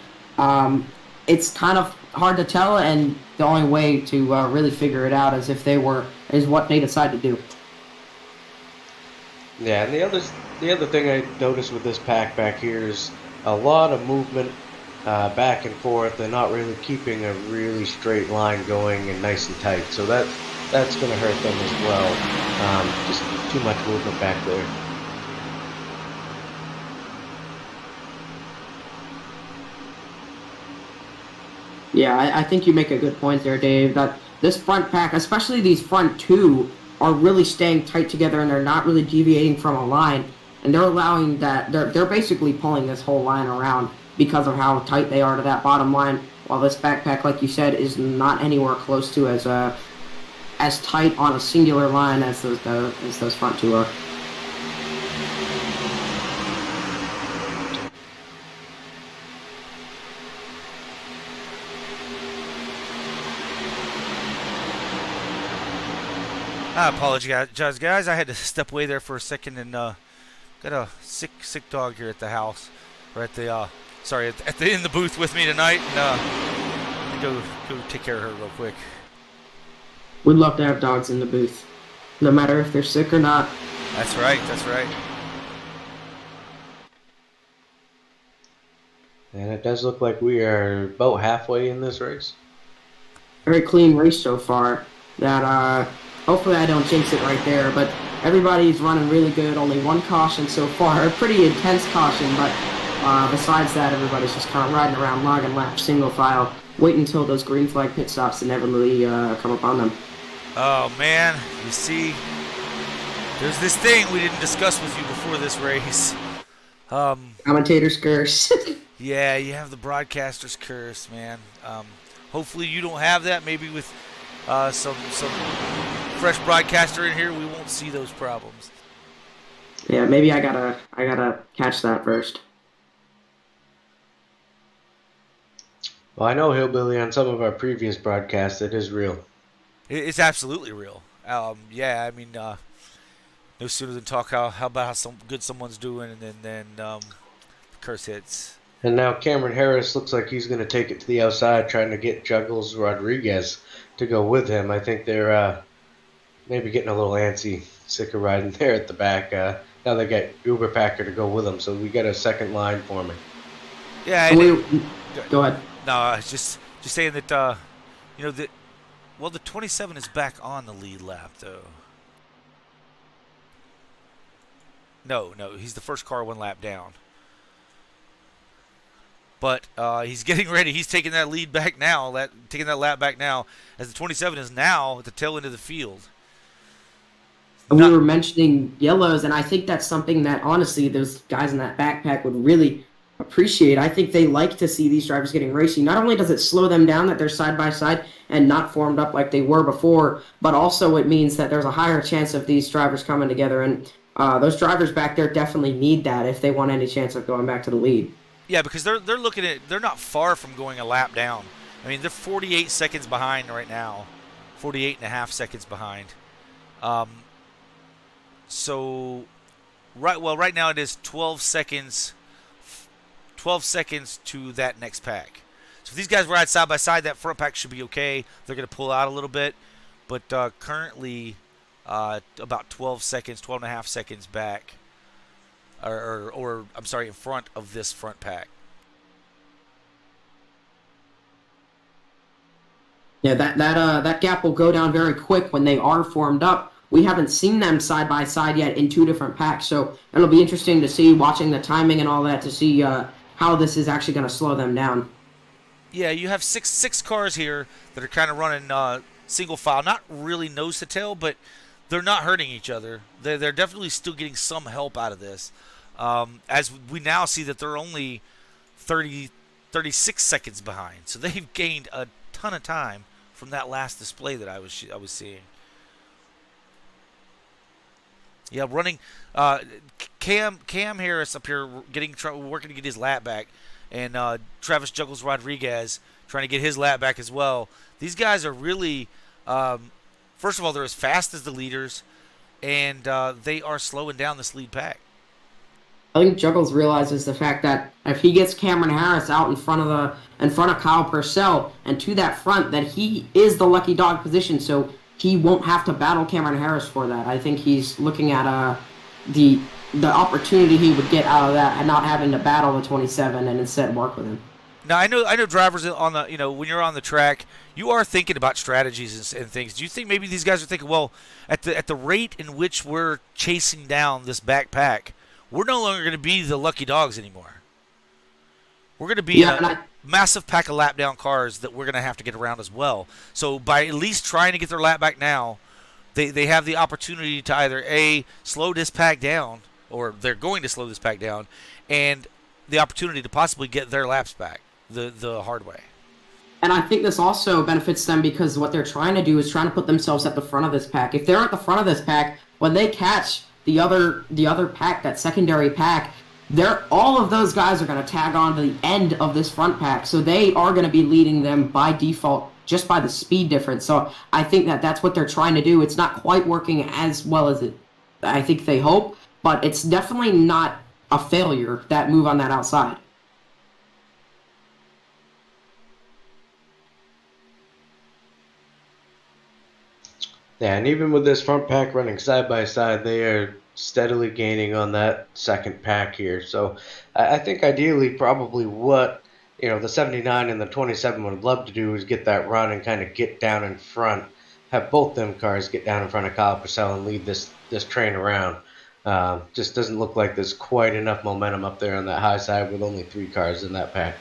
it's kind of hard to tell, and the only way to really figure it out is what they decide to do. Yeah, and the other thing I noticed with this pack back here is a lot of movement back and forth, and not really keeping a really straight line going and nice and tight. So that's going to hurt them as well. Just too much movement back there. Yeah, I think you make a good point there, Dave, that this front pack, especially these front two, are really staying tight together, and they're not really deviating from a line, and they're allowing that, they're basically pulling this whole line around because of how tight they are to that bottom line, while this backpack, like you said, is not anywhere close to as tight on a singular line as those front two are. I apologize, guys. I had to step away there for a second, and got a sick dog here at the house, or at the in the booth with me tonight, and go take care of her real quick. We'd love to have dogs in the booth. no matter if they're sick or not. That's right. That's right. And it does look like we are about halfway in this race. Very clean race so far. That hopefully I don't jinx it right there, but everybody's running really good. Only one caution so far, a pretty intense caution, but besides that, everybody's just kind of riding around, logging laps, single file, waiting until those green flag pit stops inevitably come upon them. Oh man, you see, there's this thing we didn't discuss with you before this race. Commentator's curse. Yeah, you have the broadcaster's curse, man. Hopefully you don't have that. Maybe with some fresh broadcaster in here, we won't see those problems. Yeah, maybe I gotta catch that first. Well, I know Hillbilly on some of our previous broadcasts, it is real. It's absolutely real. Yeah, I mean, no sooner than talk how about how good someone's doing, and then the curse hits. And now Cameron Harris looks like he's going to take it to the outside, trying to get Juggles Rodriguez to go with him. I think they're maybe getting a little antsy, sick of riding there at the back. Now they got Uberpacker to go with them, so we got a second line forming. Yeah, go ahead. No, I was just saying that that the 27 is back on the lead lap though. No, he's the first car one lap down. But he's getting ready. He's taking that lead back now. Taking that lap back now, as the 27 is now at the tail end of the field. We were mentioning yellows, and I think that's something that honestly those guys in that backpack would really appreciate. I think they like to see these drivers getting racy. Not only does it slow them down that they're side by side and not formed up like they were before, but also it means that there's a higher chance of these drivers coming together. And those drivers back there definitely need that if they want any chance of going back to the lead. Yeah, because they're looking at, they're not far from going a lap down. I mean, they're 48 seconds behind right now, 48 and a half seconds behind. So right now it is 12 seconds to that next pack. So if these guys ride side by side, that front pack should be okay. They're going to pull out a little bit, but currently about 12 and a half seconds back. Or I'm sorry, in front of this front pack. Yeah, that gap will go down very quick when they are formed up. We haven't seen them side by side yet in two different packs, so it'll be interesting to see, watching the timing and all that, to see how this is actually going to slow them down. Yeah, you have six cars here that are kind of running single file, not really nose to tail, but they're not hurting each other. They're definitely still getting some help out of this. As we now see that they're only 36 seconds behind. So they've gained a ton of time from that last display that I was seeing. Yeah, running Cam Harris up here working to get his lap back, and Travis Juggles Rodriguez trying to get his lap back as well. These guys are really, first of all, they're as fast as the leaders, and they are slowing down this lead pack. I think Juggles realizes the fact that if he gets Cameron Harris out in front of Kyle Purcell and to that front, that he is the lucky dog position, so he won't have to battle Cameron Harris for that. I think he's looking at the opportunity he would get out of that and not having to battle the 27 and instead work with him. Now I know drivers on the when you're on the track, you are thinking about strategies and things. Do you think maybe these guys are thinking, well, at the rate in which we're chasing down this backpack, we're no longer going to be the lucky dogs anymore. We're going to be a massive pack of lap down cars that we're going to have to get around as well. So by at least trying to get their lap back now, they have the opportunity to either slow this pack down, or they're going to slow this pack down, and the opportunity to possibly get their laps back the hard way. And I think this also benefits them because what they're trying to do is trying to put themselves at the front of this pack. If they're at the front of this pack, when they catch the other pack, that secondary pack, all of those guys are going to tag on to the end of this front pack, so they are going to be leading them by default just by the speed difference. So I think that's what they're trying to do. It's not quite working as well as I think they hope, but it's definitely not a failure, that move on that outside. Yeah, and even with this front pack running side by side, they are steadily gaining on that second pack here. So I think ideally, probably what the 79 and the 27 would love to do is get that run and kind of get down in front, have both them cars get down in front of Kyle Purcell and lead this train around. Just doesn't look like there's quite enough momentum up there on that high side with only 3 cars in that pack.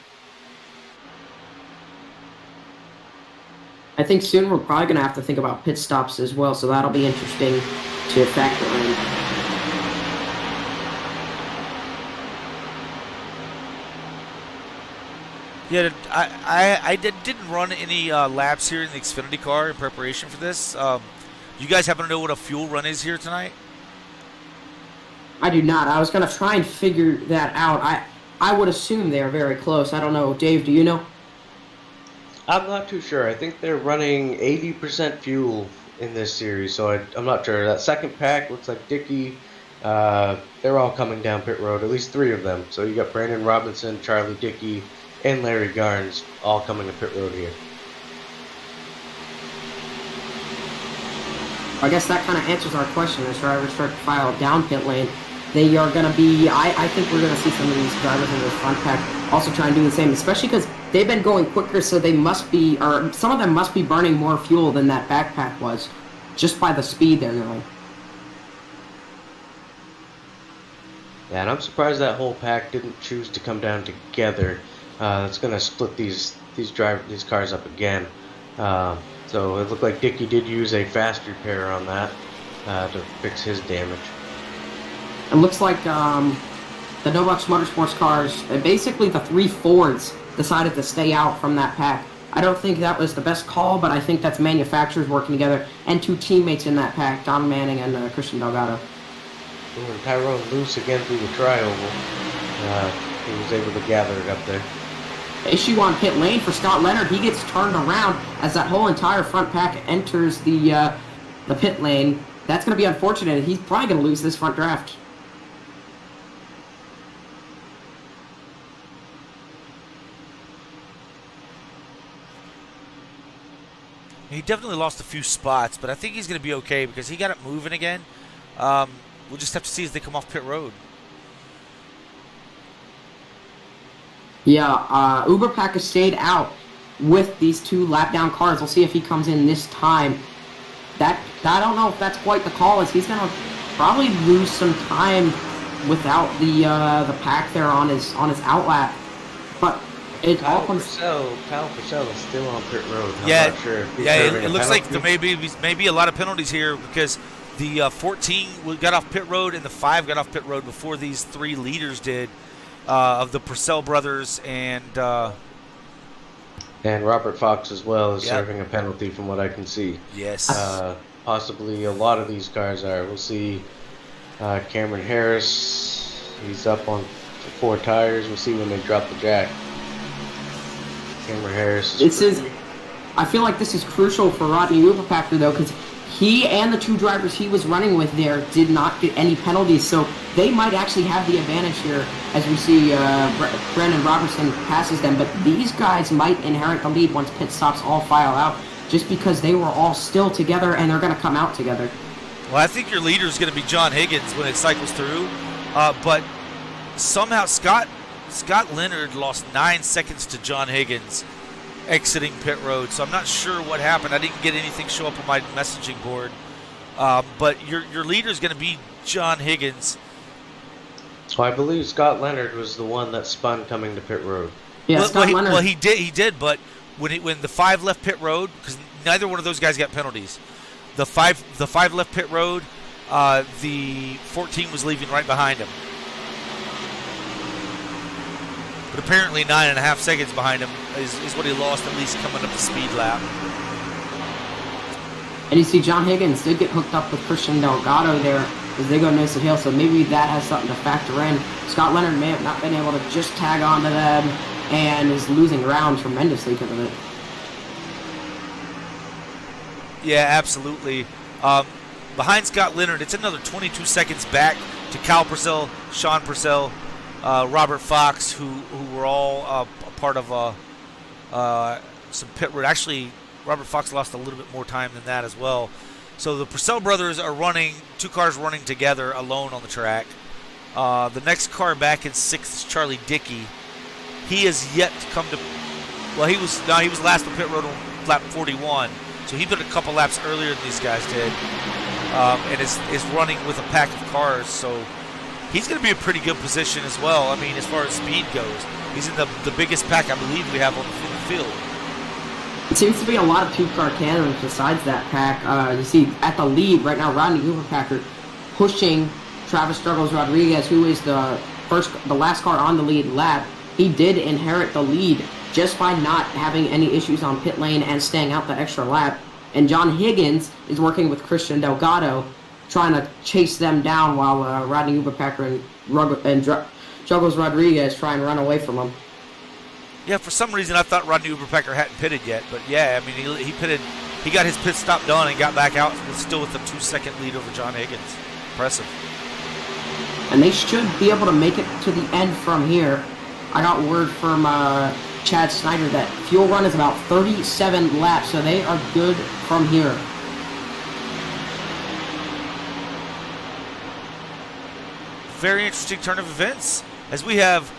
I think soon we're probably going to have to think about pit stops as well, so that'll be interesting to factor in. Yeah, I didn't run any laps here in the Xfinity car in preparation for this. You guys happen to know what a fuel run is here tonight? I do not. I was going to try and figure that out. I would assume they are very close. I don't know. Dave, do you know? I'm not too sure. I think they're running 80% fuel in this series, so I'm not sure. That second pack looks like Dickey. They're all coming down pit road, at least 3 of them. So you got Brandon Robinson, Charlie Dickey, and Larry Garnes all coming to pit road here. I guess that kind of answers our question. As drivers start to file down pit lane, they are going to be, I think we're going to see some of these drivers in this front pack also try and do the same, especially because they've been going quicker, so they must be, or some of them must be burning more fuel than that backpack was, just by the speed they're going. Yeah, and I'm surprised that whole pack didn't choose to come down together. It's going to split these cars up again. So it looked like Dickey did use a fast repair on that to fix his damage. It looks like the Novux Motorsports cars, basically the 3 Fords, decided to stay out from that pack. I don't think that was the best call, but I think that's manufacturers working together and 2 teammates in that pack, Don Manning and Christian Delgado. And Tyrone loose again through the tri-oval. He was able to gather it up there. Issue on pit lane for Scott Leonard. He gets turned around as that whole entire front pack enters the pit lane. That's going to be unfortunate. He's probably going to lose this front draft. He definitely lost a few spots, but I think he's going to be okay because he got it moving again. We'll just have to see as they come off pit road. Yeah, Uberpacker stayed out with these 2 lap-down cars. We'll see if he comes in this time. I don't know if that's quite the call, as he's going to probably lose some time without the pack there on his outlap. But it all comes. Kyle Purcell is still on pit road. I'm Yeah, not sure if he's yeah. serving It a looks like penalty. there may be a lot of penalties here because the 14 got off pit road and the 5 got off pit road before these 3 leaders did. Of the Purcell brothers and Robert Fox as well is Yep. serving a penalty from what I can see. yes, Possibly a lot of these cars are. We'll see Cameron Harris. He's up on 4 tires. We'll see when they drop the jack. Cameron Harris. I feel like this is crucial for Rodney Uberpacker, though, because he and the 2 drivers he was running with there did not get any penalties, so they might actually have the advantage here as we see Brandon Robertson passes them, but these guys might inherit the lead once pit stops all file out, just because they were all still together and they're going to come out together. well, I think your leader is going to be John Higgins when it cycles through, but somehow Scott Leonard lost 9 seconds to John Higgins exiting pit road, so I'm not sure what happened. I didn't get anything show up on my messaging board, but your leader is going to be John Higgins. So I believe Scott Leonard was the one that spun coming to pit road. Yeah, Scott Leonard. Well, he did, but when the 5 left pit road, because neither one of those guys got penalties, the 5 left pit road, the 14 was leaving right behind him. But apparently 9.5 seconds behind him is what he lost, at least coming up the speed lap. And you see John Higgins did get hooked up with Christian Delgado there as they go nose to tail, so maybe that has something to factor in. Scott Leonard may have not been able to just tag on to them and is losing ground tremendously because of it. Yeah, absolutely. Behind Scott Leonard, it's another 22 seconds back to Kyle Purcell, Sean Purcell, Robert Fox, who were all a part of some pit road. Actually, Robert Fox lost a little bit more time than that as well. So the Purcell brothers are running, 2 cars running together alone on the track. The next car back in 6th is Charlie Dickey. He has yet to come to. Well, he was last on pit road on lap 41, so he put a couple laps earlier than these guys did, and is running with a pack of cars. So he's going to be a pretty good position as well. I mean, as far as speed goes, he's in the biggest pack I believe we have on the field. It seems to be a lot of 2-car tandems besides that pack. You see at the lead right now, Rodney Uberpacker pushing Travis Struggles Rodriguez, who is the last car on the lead lap. He did inherit the lead just by not having any issues on pit lane and staying out the extra lap. And John Higgins is working with Christian Delgado, trying to chase them down while Rodney Uberpacker and Struggles Rodriguez try and run away from him. Yeah, for some reason I thought Rodney Uberpacker hadn't pitted yet, but yeah, I mean he pitted, he got his pit stop done and got back out, still with a 2-second lead over John Higgins. Impressive. And they should be able to make it to the end from here. I got word from Chad Snyder that fuel run is about 37 laps, so they are good from here. Very interesting turn of events, as we have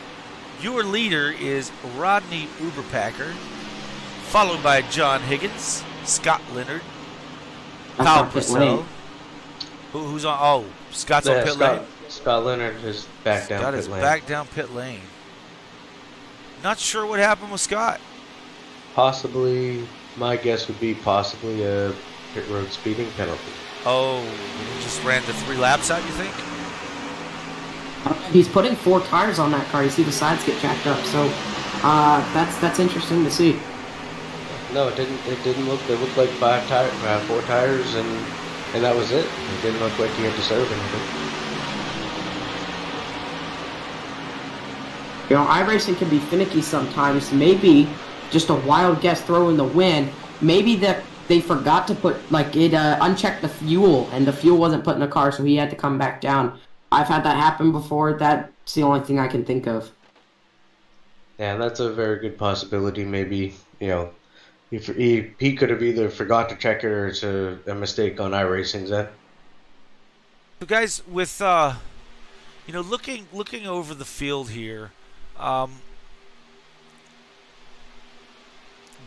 your leader is Rodney Uberpacker, followed by John Higgins, Scott Leonard, Kyle Purcell. Who's on? Oh, Scott's on pit lane. Scott Leonard is back down Scott pit is lane. back down pit lane. Not sure what happened with Scott. Possibly, my guess would be possibly a pit road speeding penalty. Oh, he just ran the 3 laps out, you think? He's putting 4 tires on that car. You see the sides get jacked up, so that's interesting to see. No, it didn't. It didn't look. It looked like 4 tires, and that was it. It didn't look like he had to serve anything. You know, iRacing can be finicky sometimes. Maybe just a wild guess throw in the wind. Maybe that they forgot to put unchecked the fuel, and the fuel wasn't put in the car, so he had to come back down. I've had that happen before. That's the only thing I can think of. Yeah, that's a very good possibility. Maybe, you know, he could have either forgot to check it or it's a mistake on iRacing's end. So guys, with looking over the field here,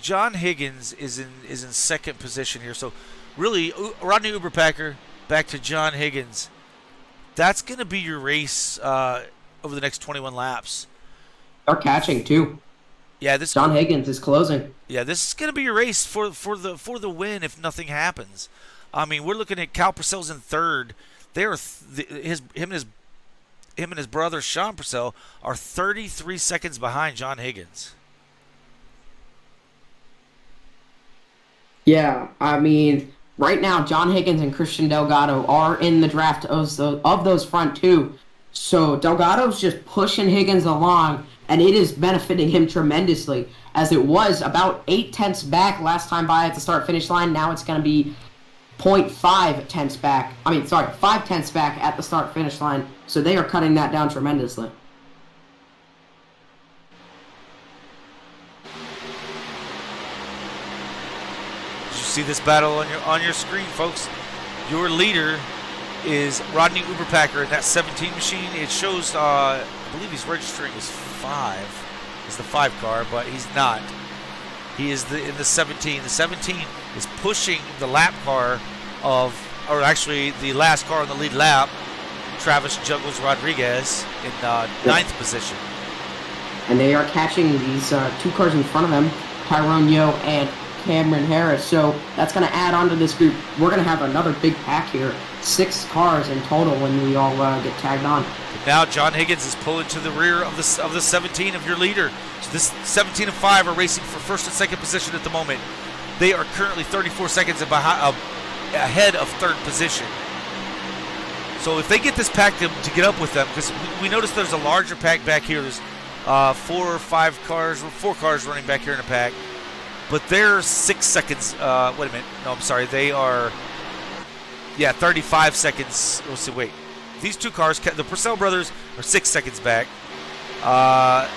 John Higgins is in second position here. So really, Rodney Uberpacker back to John Higgins. That's going to be your race over the next 21 laps. They're catching too. Yeah, John Higgins is closing. Yeah, this is going to be your race for the win if nothing happens. I mean, we're looking at Cal Purcell's in third. Him and his brother Sean Purcell are 33 seconds behind John Higgins. Yeah, I mean, right now John Higgins and Christian Delgado are in the draft of those front 2. So Delgado's just pushing Higgins along, and it is benefiting him tremendously, as it was about 8 tenths back last time by at the start-finish line. Now it's going to be 0.5 tenths back. 5 tenths back at the start-finish line. So they are cutting that down tremendously. Did you see this battle on your screen, folks? Your leader is Rodney Uberpacker in that 17 machine. It shows, I believe he's registering as 5. It's the 5 car, but he's not. He is in the 17. The 17 is pushing the lap car or actually the last car on the lead lap, Travis Juggles Rodriguez in 9th position. And they are catching these 2 cars in front of them, Tyrone Yo and Cameron Harris. So that's going to add on to this group. We're going to have another big pack here. 6 cars in total when we all get tagged on. Now John Higgins is pulling to the rear of the 17 of your leader. So this 17 and 5 are racing for first and second position at the moment. They are currently 34 seconds ahead of third position. So if they get this pack to get up with them, because we noticed there's a larger pack back here. There's 4 cars running back here in a pack. But they're 6 seconds. Wait a minute. No, I'm sorry. They are, 35 seconds. Let's see, wait. These 2 cars, the Purcell brothers, are 6 seconds back. Are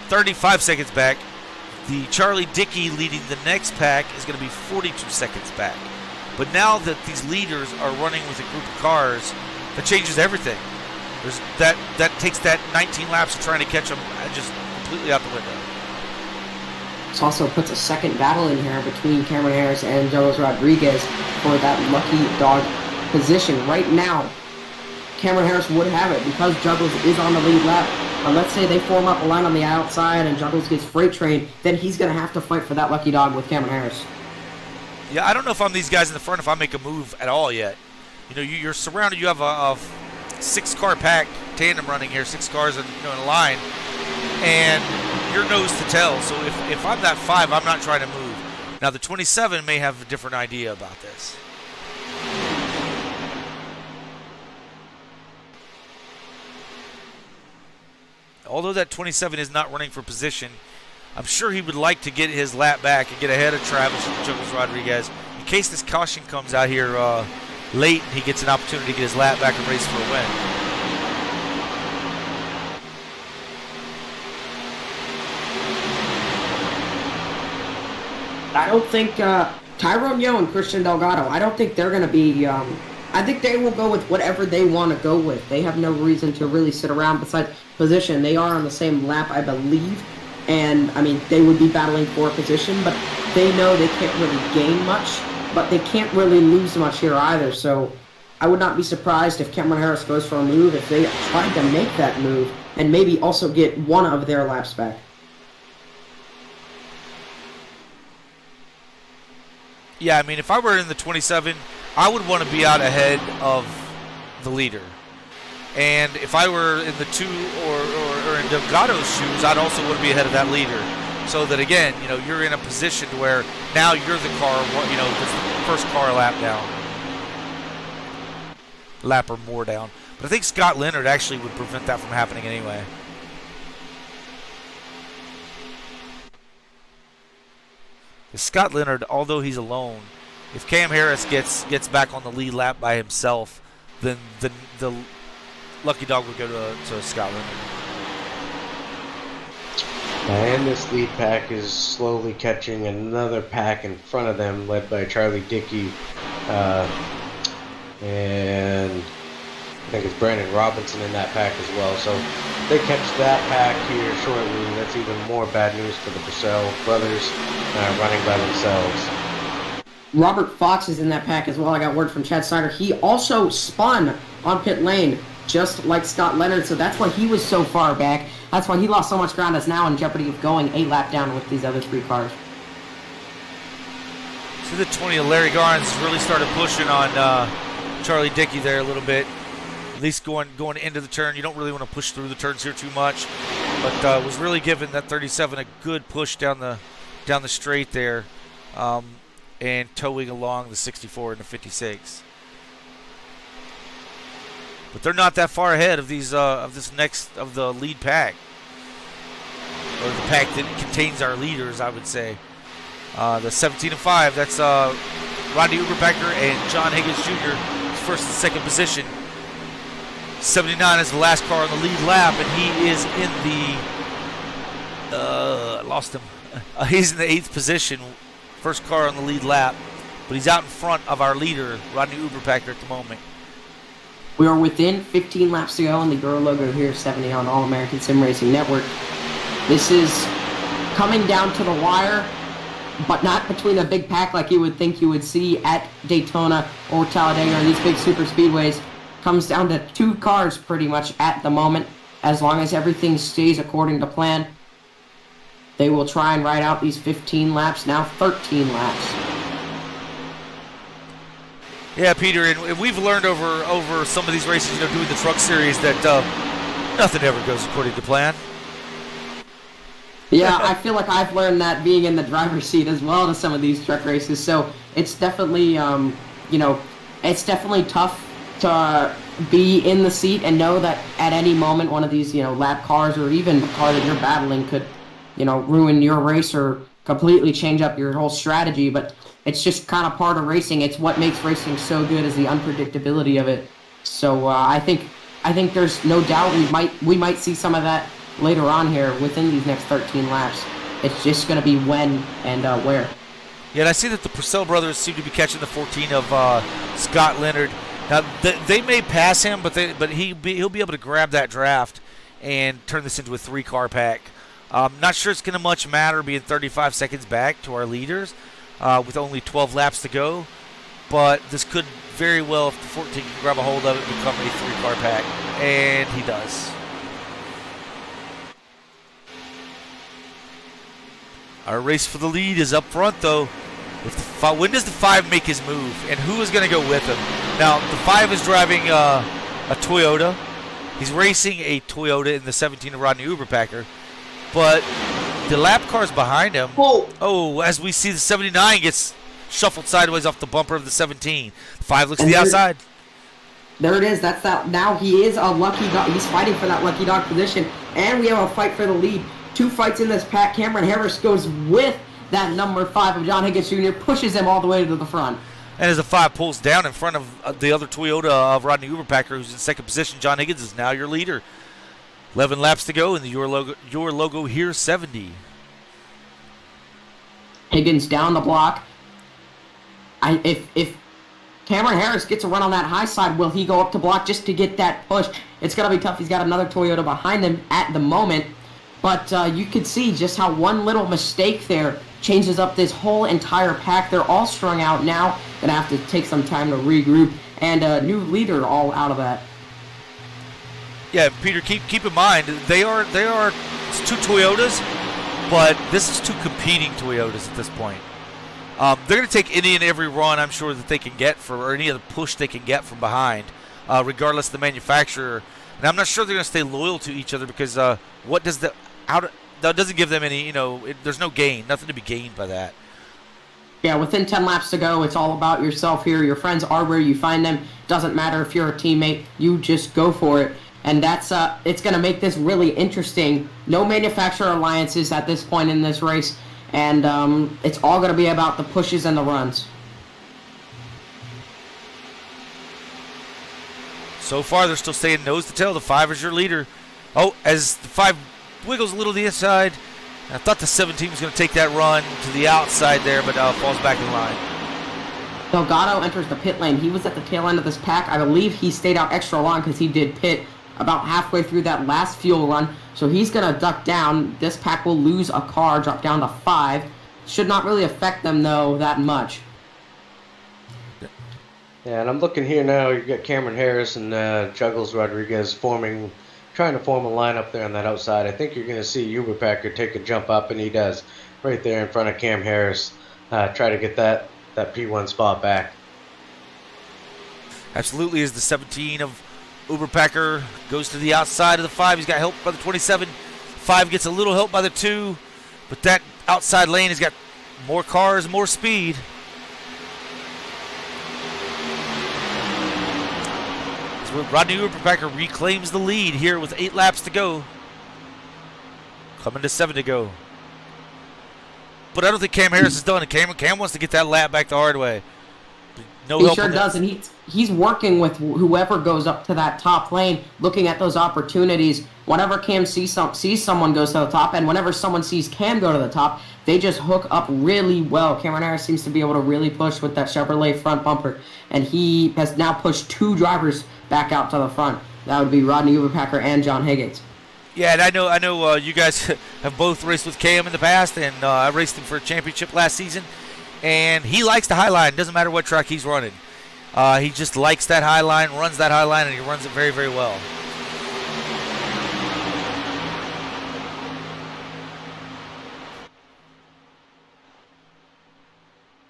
35 seconds back. The Charlie Dickey leading the next pack is going to be 42 seconds back. But now that these leaders are running with a group of cars, that changes everything. That takes that 19 laps of trying to catch them just completely out the window. This also puts a second battle in here between Cameron Harris and Douglas Rodriguez for that lucky dog position. Right now, Cameron Harris would have it because Juggles is on the lead lap. But let's say they form up a line on the outside and Juggles gets freight trained, then he's going to have to fight for that lucky dog with Cameron Harris. Yeah, I don't know if I'm these guys in the front, if I make a move at all yet. You know, you're surrounded. You have a 6-car pack tandem running here, 6 cars in a line, and your nose to tell. So if I'm that 5, I'm not trying to move. Now the 27 may have a different idea about this. Although that 27 is not running for position, I'm sure he would like to get his lap back and get ahead of Travis and Juggles Rodriguez in case this caution comes out here late and he gets an opportunity to get his lap back and race for a win. I don't think Tyrone Yo and Christian Delgado, I don't think they're going to be... I think they will go with whatever they want to go with. They have no reason to really sit around besides position. They are on the same lap, I believe. And, I mean, they would be battling for a position, but they know they can't really gain much, but they can't really lose much here either. So I would not be surprised if Cameron Harris goes for a move, if they tried to make that move, and maybe also get one of their laps back. Yeah, I mean, if I were in the 27, I would want to be out ahead of the leader. And if I were in the 2 or in Delgado's shoes, I'd also want to be ahead of that leader. So that, again, you're in a position where now you're the car, that's the first car lap down. Lap or more down. But I think Scott Leonard actually would prevent that from happening anyway. Scott Leonard, although he's alone, if Cam Harris gets back on the lead lap by himself, then the lucky dog would go to Scott Leonard. And this lead pack is slowly catching another pack in front of them, led by Charlie Dickey, and I think it's Brandon Robinson in that pack as well. So they catch that pack here shortly. That's even more bad news for the Purcell brothers running by themselves. Robert Fox is in that pack as well. I got word from Chad Snyder. He also spun on pit lane, just like Scott Leonard, so that's why he was so far back. That's why he lost so much ground, is now in jeopardy of going a lap down with these other 3 cars. So the 20 of Larry Garnes really started pushing on Charlie Dickey there a little bit. At least going into the turn. You don't really want to push through the turns here too much, but was really giving that 37 a good push down the straight there, and towing along the 64 and the 56. But they're not that far ahead of these of the lead pack, or the pack that contains our leaders, I would say. The 17 and 5. That's Rodney Uberpacker and John Higgins Jr. first and second position. 79 is the last car on the lead lap, and he is in the lost him. He's in the 8th position, first car on the lead lap, but he's out in front of our leader, Rodney Uberpacker, at the moment. We are within 15 laps to go on the Euro logo here, 70 on All-American Sim Racing Network. This is coming down to the wire, but not between a big pack like you would think you would see at Daytona or Talladega or these big super speedways. Comes down to 2 cars pretty much at the moment. As long as everything stays according to plan, they will try and ride out these 15 laps, now 13 laps. Yeah, Peter, and we've learned over some of these races, doing the truck series, that nothing ever goes according to plan. Yeah, I feel like I've learned that being in the driver's seat as well to some of these truck races. So it's definitely, it's definitely tough to be in the seat and know that at any moment one of these, lap cars or even the car that you're battling could, ruin your race or completely change up your whole strategy. But it's just kind of part of racing. It's what makes racing so good, is the unpredictability of it. So I think there's no doubt we might see some of that later on here within these next 13 laps. It's just going to be when and where. Yeah, and I see that the Purcell brothers seem to be catching the 14 of Scott Leonard. Now they may pass him, but he'll be able to grab that draft and turn this into a 3-car pack. Not sure it's going to much matter being 35 seconds back to our leaders with only 12 laps to go, but this could very well, if the 14 can grab a hold of it, become a 3-car pack, and he does. Our race for the lead is up front, though. When does the 5 make his move, and who is going to go with him? Now, the 5 is driving a Toyota. He's racing a Toyota in the 17 of Rodney Uberpacker, but the lap cars behind him. Oh, as we see, the 79 gets shuffled sideways off the bumper of the 17. The 5 looks to the outside. There it is. That's that. Now he is a lucky dog. He's fighting for that lucky dog position, and we have a fight for the lead. 2 fights in this pack. Cameron Harris goes with that number 5 of John Higgins Jr., pushes him all the way to the front. And as the 5 pulls down in front of the other Toyota of Rodney Uberpacker, who's in second position, John Higgins is now your leader. 11 laps to go in the Your Logo Here 70. Higgins down the block. If Cameron Harris gets a run on that high side, will he go up to block just to get that push? It's going to be tough. He's got another Toyota behind him at the moment. But you could see just how one little mistake there changes up this whole entire pack. They're all strung out now. Going to have to take some time to regroup. And a new leader all out of that. Yeah, Peter, keep in mind, they are it's 2 Toyotas, but this is 2 competing Toyotas at this point. They're going to take any and every run, I'm sure, that they can get or any other push they can get from behind, regardless of the manufacturer. And I'm not sure they're going to stay loyal to each other because that doesn't give them any, there's no gain, nothing to be gained by that. Yeah, within 10 laps to go, it's all about yourself here. Your friends are where you find them. Doesn't matter if you're a teammate, you just go for it. And that's it's going to make this really interesting. No manufacturer alliances at this point in this race. And it's all going to be about the pushes and the runs. So far, they're still staying nose to tail. The 5 is your leader. Oh, as the 5 wiggles a little to the inside. I thought the 17 was going to take that run to the outside there, but falls back in line. Delgado enters the pit lane. He was at the tail end of this pack. I believe he stayed out extra long because he did pit about halfway through that last fuel run. So he's going to duck down. This pack will lose a car, drop down to 5. Should not really affect them, though, that much. Yeah, and I'm looking here now. You've got Cameron Harris and Juggles Rodriguez trying to form a lineup there on that outside. I think you're going to see Uberpacker take a jump up, and he does, right there in front of Cam Harris. Try to get that P1 spot back. Absolutely, as the 17 of Uberpacker goes to the outside of the 5. He's got help by the 27. 5 gets a little help by the 2, but that outside lane has got more cars, more speed. So Rodney Uberpacker reclaims the lead here with 8 laps to go. Coming to 7 to go. But I don't think Cam Harris is done. Cam wants to get that lap back the hard way. No help. He sure does, and he's working with whoever goes up to that top lane, looking at those opportunities. Whenever Cam sees someone goes to the top, and whenever someone sees Cam go to the top, they just hook up really well. Cameron Harris seems to be able to really push with that Chevrolet front bumper, and he has now pushed 2 drivers back out to the front. That would be Rodney Uberpacker and John Higgins. Yeah, and I know you guys have both raced with Cam in the past, and I raced him for a championship last season. And he likes the high line. Doesn't matter what track he's running. He just likes that high line, runs that high line, and he runs it very, very well.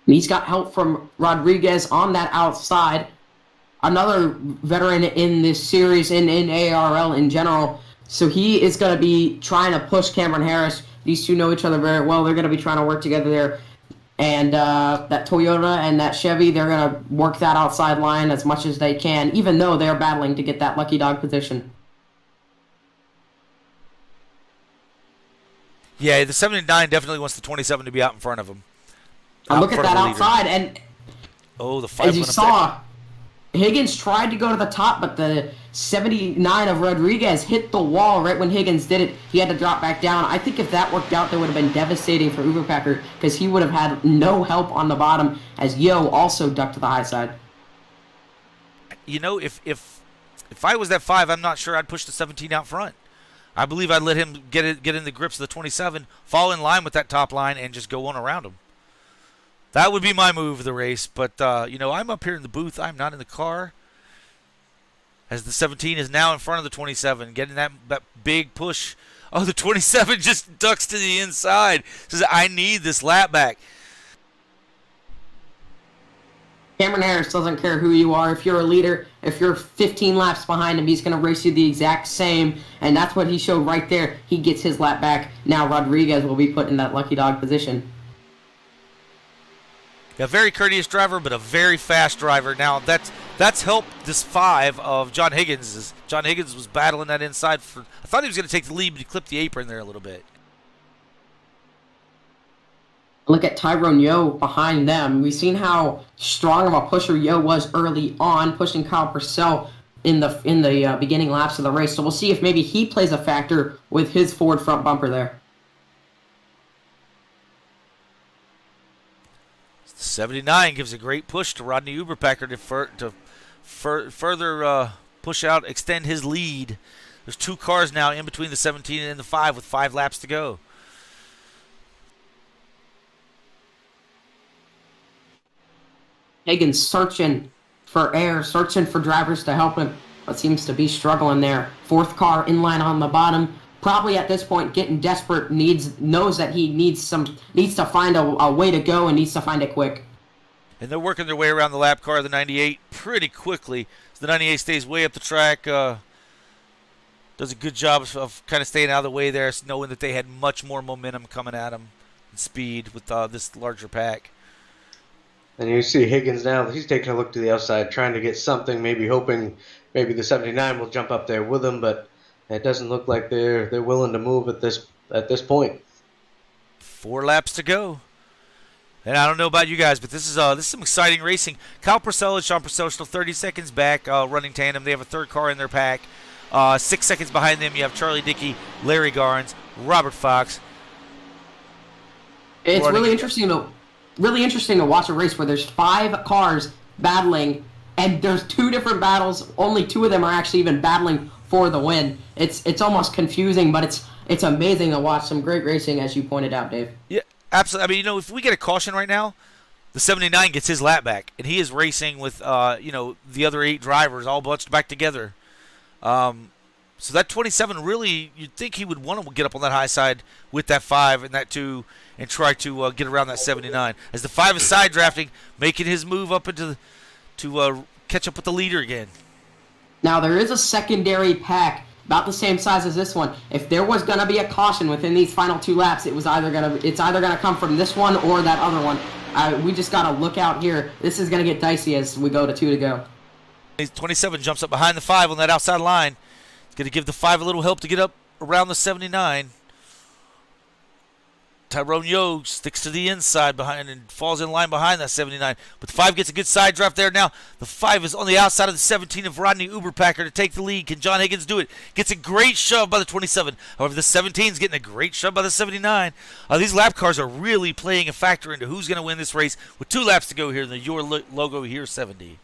And he's got help from Rodriguez on that outside. Another veteran in this series, in ARL in general. So he is going to be trying to push Cameron Harris. These two know each other very well. They're going to be trying to work together there. And that Toyota and that Chevy, they're going to work that outside line as much as they can, even though they're battling to get that lucky dog position. Yeah, the 79 definitely wants the 27 to be out in front of him. Look at that outside, and the 5 as you saw, Higgins tried to go to the top, but the 79 of Rodriguez hit the wall right when Higgins did it. He had to drop back down. I think if that worked out, that would have been devastating for Uberpacker because he would have had no help on the bottom as Yo also ducked to the high side. You know, if I was that 5, I'm not sure I'd push the 17 out front. I believe I'd let him get in the grips of the 27, fall in line with that top line, and just go on around him. That would be my move of the race. But, you know, I'm up here in the booth. I'm not in the car. As the 17 is now in front of the 27, getting that big push. Oh, the 27 just ducks to the inside. Says, I need this lap back. Cameron Harris doesn't care who you are. If you're a leader, if you're 15 laps behind him, he's going to race you the exact same. And that's what he showed right there. He gets his lap back. Now Rodriguez will be put in that lucky dog position. A very courteous driver, but a very fast driver. Now, that's helped this 5 of John Higgins. John Higgins was battling that inside. I thought he was going to take the lead, but he clipped the apron there a little bit. Look at Tyrone Yo behind them. We've seen how strong of a pusher Yo was early on, pushing Kyle Purcell in the beginning laps of the race. So we'll see if maybe he plays a factor with his forward front bumper there. 79 gives a great push to Rodney Uberpacker to further push out, extend his lead. There's 2 cars now in between the 17 and the 5 with 5 laps to go. Higgins searching for air, searching for drivers to help him, but seems to be struggling there. 4th car in line on the bottom. Probably at this point getting desperate, knows that he needs to find a way to go and needs to find it quick. And they're working their way around the lap car of the 98 pretty quickly. The 98 stays way up the track, does a good job of kind of staying out of the way there, knowing that they had much more momentum coming at them and speed with this larger pack. And you see Higgins now, he's taking a look to the outside, trying to get something, maybe hoping maybe the 79 will jump up there with him, but it doesn't look like they're willing to move at this point. 4 laps to go. And I don't know about you guys, but this is some exciting racing. Kyle Purcell and Sean Purcell are still 30 seconds back, running tandem. They have a 3rd car in their pack. 6 seconds behind them, you have Charlie Dickey, Larry Garnes, Robert Fox. It's really interesting to watch a race where there's 5 cars battling, and there's 2 different battles. Only 2 of them are actually even battling for the win. It's almost confusing, but it's amazing to watch some great racing, as you pointed out, Dave. Yeah, absolutely. I mean, you know, if we get a caution right now, the 79 gets his lap back, and he is racing with the other 8 drivers all bunched back together. So that 27 really, you'd think he would want to get up on that high side with that 5 and that 2 and try to get around that 79. As the 5 is side drafting, making his move up to catch up with the leader again. Now there is a secondary pack about the same size as this one. If there was going to be a caution within these final 2 laps, it's either going to come from this one or that other one. We just got to look out here. This is going to get dicey as we go to 2 to go. 27 jumps up behind the 5 on that outside line. It's going to give the 5 a little help to get up around the 79. Tyrone Yo sticks to the inside behind and falls in line behind that 79. But the 5 gets a good side draft there now. The 5 is on the outside of the 17 of Rodney Uberpacker to take the lead. Can John Higgins do it? Gets a great shove by the 27. However, the 17 is getting a great shove by the 79. These lap cars are really playing a factor into who's going to win this race with 2 laps to go here in the Your Logo Here 70.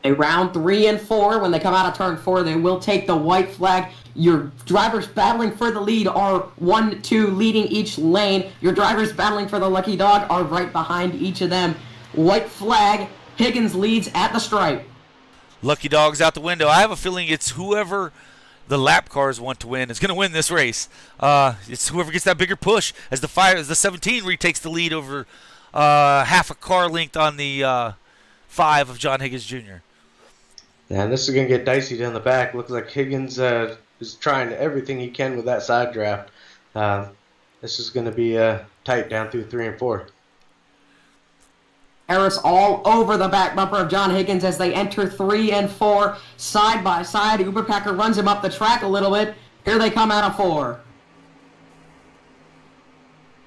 A round 3 and 4, when they come out of turn 4, they will take the white flag. Your drivers battling for the lead are 1, 2 leading each lane. Your drivers battling for the lucky dog are right behind each of them. White flag, Higgins leads at the stripe. Lucky dog's out the window. I have a feeling it's whoever the lap cars want to win is going to win this race. It's whoever gets that bigger push as the 17 retakes the lead over half a car length on the 5 of John Higgins Jr. And this is going to get dicey down the back. Looks like Higgins is trying everything he can with that side draft. This is going to be tight down through 3 and 4. Harris all over the back bumper of John Higgins as they enter 3 and 4. Side by side, Uberpacker runs him up the track a little bit. Here they come out of 4.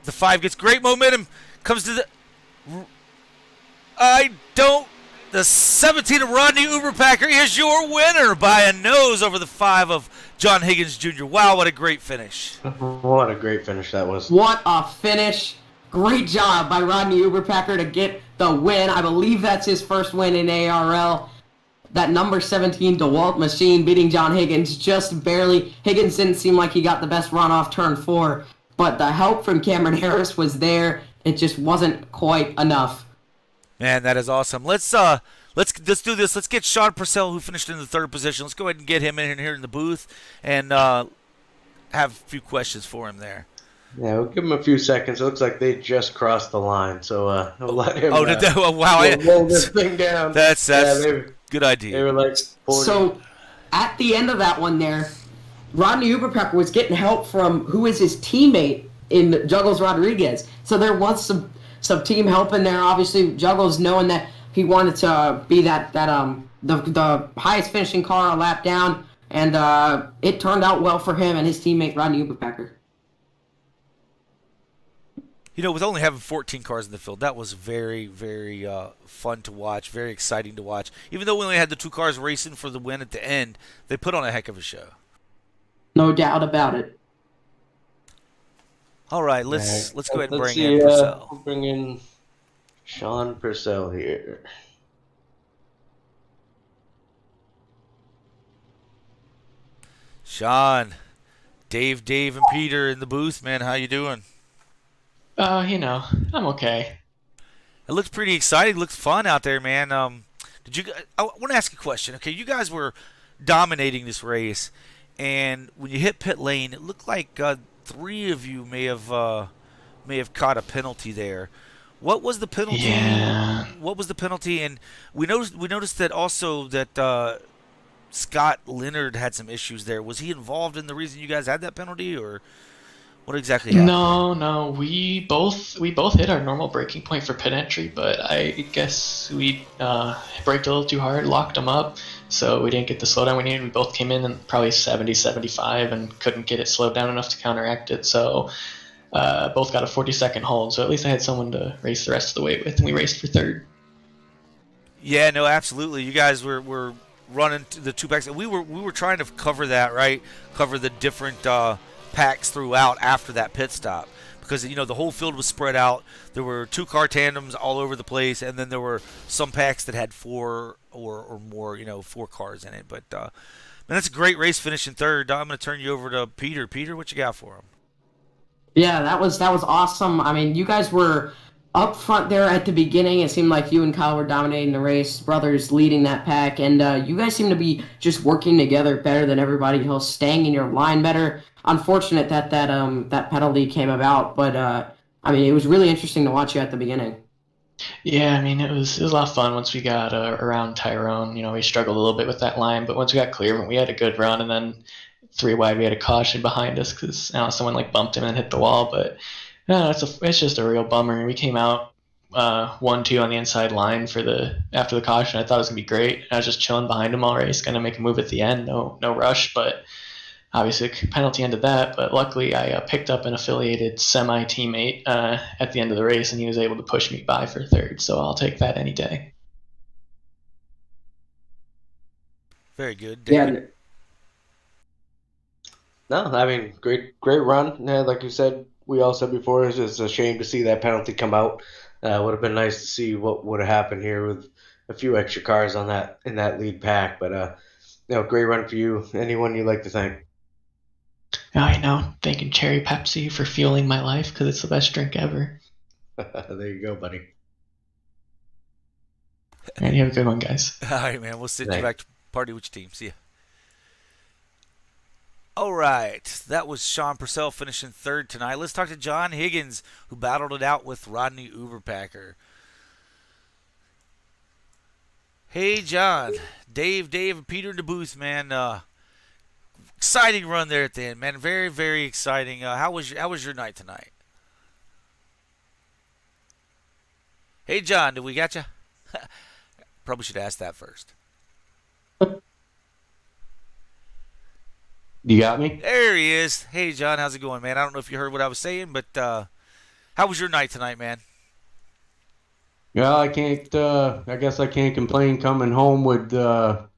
The 5 gets great momentum. Comes to the... I don't The 17 of Rodney Uberpacker is your winner by a nose over the 5 of John Higgins Jr. Wow, what a great finish. What a great finish that was. What a finish. Great job by Rodney Uberpacker to get the win. I believe that's his first win in ARL. That number 17 DeWalt machine beating John Higgins just barely. Higgins didn't seem like he got the best run off turn 4, but the help from Cameron Harris was there. It just wasn't quite enough. Man, that is awesome. Let's do this. Let's get Sean Purcell, who finished in the 3rd position. Let's go ahead and get him in here in the booth and have a few questions for him there. Yeah, we'll give him a few seconds. It looks like they just crossed the line, so we'll let him. Did they? Oh, wow! Roll this thing down. That's good idea. They were like 40. So, at the end of that one there, Rodney Uberpacker was getting help from who is his teammate in Juggles Rodriguez. So there was some team help in there. Obviously, Juggles knowing that he wanted to be the highest finishing car a lap down, and it turned out well for him and his teammate Rodney Uberpacker. You know, with only having 14 cars in the field, that was very, very fun to watch, very exciting to watch. Even though we only had the 2 cars racing for the win at the end, they put on a heck of a show. No doubt about it. All right, let's go ahead and bring see, in Purcell. We'll bring in Sean Purcell here. Sean, Dave, and Peter in the booth, man. How you doing? I'm okay. It looks pretty exciting. It looks fun out there, man. I want to ask a question. Okay, you guys were dominating this race, and when you hit pit lane, it looked like 3 of you may have caught a penalty there. What was the penalty? Yeah. What was the penalty? And we noticed that also that Scott Leonard had some issues there. Was he involved in the reason you guys had that penalty, or what exactly happened? No. We both hit our normal braking point for pit entry, but I guess we braked a little too hard, locked them up, so we didn't get the slowdown we needed. We both came in and probably 70, 75 and couldn't get it slowed down enough to counteract it. So both got a 40-second hold. So at least I had someone to race the rest of the way with, and we raced for 3rd. Yeah, no, absolutely. You guys were running the 2 packs, and we were trying to cover that, right? Cover the different packs throughout after that pit stop, because the whole field was spread out. There were 2 car tandems all over the place, and then there were some packs that had 4 or more 4 cars in it. But man, that's a great race, finishing 3rd. I'm going to turn you over to Peter. Peter, what you got for him? Yeah, that was awesome. I mean, you guys were up front there at the beginning. It seemed like you and Kyle were dominating the race, brothers leading that pack, and you guys seem to be just working together better than everybody else, staying in your line better. Unfortunate that penalty came about, but I mean, it was really interesting to watch you at the beginning. Yeah, I mean, it was a lot of fun once we got around Tyrone. We struggled a little bit with that line, but once we got clear, we had a good run, and then 3 wide, we had a caution behind us because someone bumped him and hit the wall. But no, it's just a real bummer. We came out 1-2 on the inside line after the caution. I thought it was gonna be great. I was just chilling behind him all race, gonna make a move at the end. No rush, but obviously a penalty ended that. But luckily, I picked up an affiliated semi teammate at the end of the race, and he was able to push me by for 3rd. So I'll take that any day. Very good, David. Yeah. No, I mean, great run. Yeah, like you said, we all said before, it's just a shame to see that penalty come out. Would have been nice to see what would have happened here with a few extra cars in that lead pack. But great run for you. Anyone you'd like to thank? Thanking Cherry Pepsi for fueling my life because it's the best drink ever. There you go, buddy. All right, you have a good one, guys. All right, man. We'll send you back to party with your team. See ya. All right, that was Sean Purcell finishing 3rd tonight. Let's talk to John Higgins, who battled it out with Rodney Uberpacker. Hey, John. Dave, and Peter in the booth, man. Exciting run there at the end, man. Very, very exciting. How was your night tonight? Hey, John, did we got you? Probably should ask that first. You got me? There he is. Hey, John, how's it going, man? I don't know if you heard what I was saying, but how was your night tonight, man? Yeah, I can't. I guess I can't complain coming home with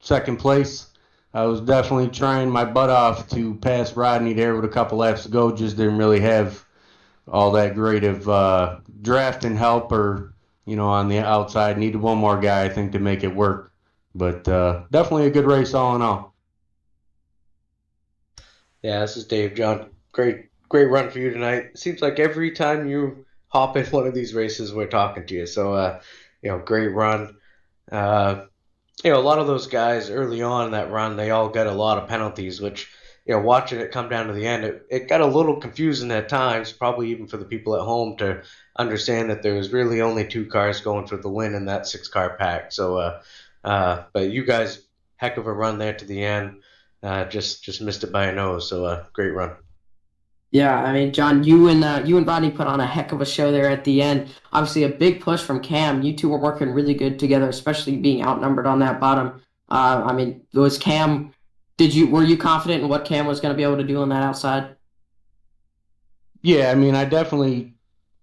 second place. I was definitely trying my butt off to pass Rodney there with a couple laps to go. Just didn't really have all that great of drafting help or on the outside. Needed one more guy, I think, to make it work. But definitely a good race all in all. Yeah, this is Dave. John, great run for you tonight. Seems like every time you hop in one of these races, we're talking to you. So, great run. Uh, a lot of those guys early on in that run, they all got a lot of penalties, which, watching it come down to the end, it got a little confusing at times, probably even for the people at home to understand that there was really only two cars going for the win in that 6-car pack. So, but you guys, heck of a run there to the end. Just missed it by a nose. So, great run. Yeah, I mean, John, you and Rodney put on a heck of a show there at the end. Obviously, a big push from Cam. You two were working really good together, especially being outnumbered on that bottom. I mean, was Cam? Were you confident in what Cam was going to be able to do on that outside? Yeah, I mean, I definitely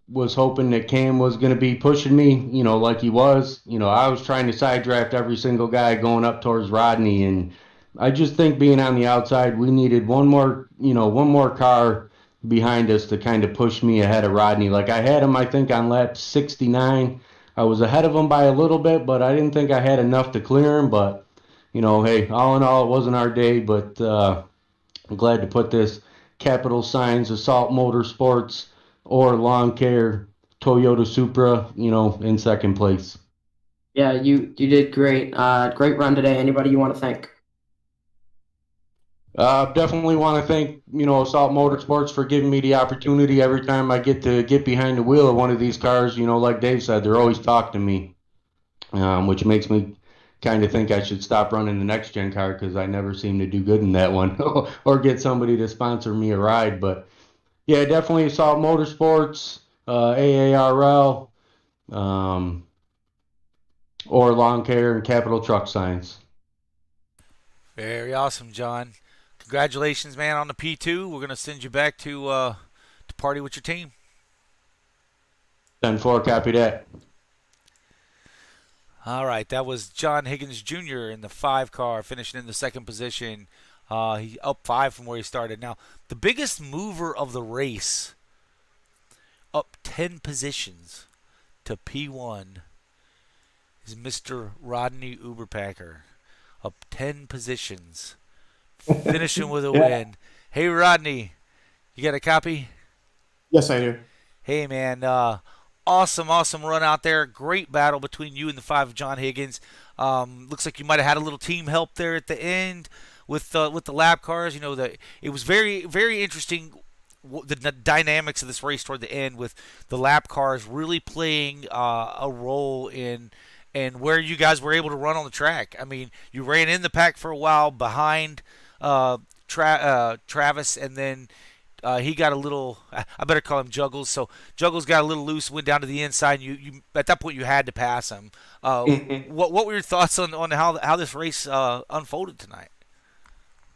was hoping that Cam was going to be pushing me, like he was. I was trying to side draft every single guy going up towards Rodney, and I just think being on the outside, we needed one more car behind us to kind of push me ahead of Rodney. Like I had him, I think, on lap 69. I was ahead of him by a little bit, but I didn't think I had enough to clear him. But, hey, all in all, it wasn't our day, but I'm glad to put this capital signs, Assault Motorsports, or Lawn Care Toyota Supra, in second place. Yeah, you did great. Great run today. Anybody you want to thank? Definitely want to thank, Assault Motorsports for giving me the opportunity every time I get to get behind the wheel of one of these cars. Like Dave said, they're always talking to me, which makes me kind of think I should stop running the next gen car because I never seem to do good in that one or get somebody to sponsor me a ride. But yeah, definitely Assault Motorsports, AARL, or Lawn Care and Capital Truck Signs. Very awesome, John. Congratulations, man, on the P2. We're going to send you back to party with your team. 10-4, copy that. All right, that was John Higgins Jr. in the 5-car, finishing in the second position. He up 5 from where he started. Now, the biggest mover of the race, up 10 positions to P1, is Mr. Rodney Uberpacker. Up 10 positions, finishing with a win. Hey, Rodney, you got a copy? Yes, I do. Hey, man, awesome run out there. Great battle between you and the 5 of John Higgins. Looks like you might have had a little team help there at the end with the lap cars. It was very, very interesting, the dynamics of this race toward the end with the lap cars really playing a role in and where you guys were able to run on the track. I mean, you ran in the pack for a while behind Travis, and then he got a little, I better call him Juggles. So Juggles got a little loose, went down to the inside. And you at that point you had to pass him. What were your thoughts on how this race unfolded tonight?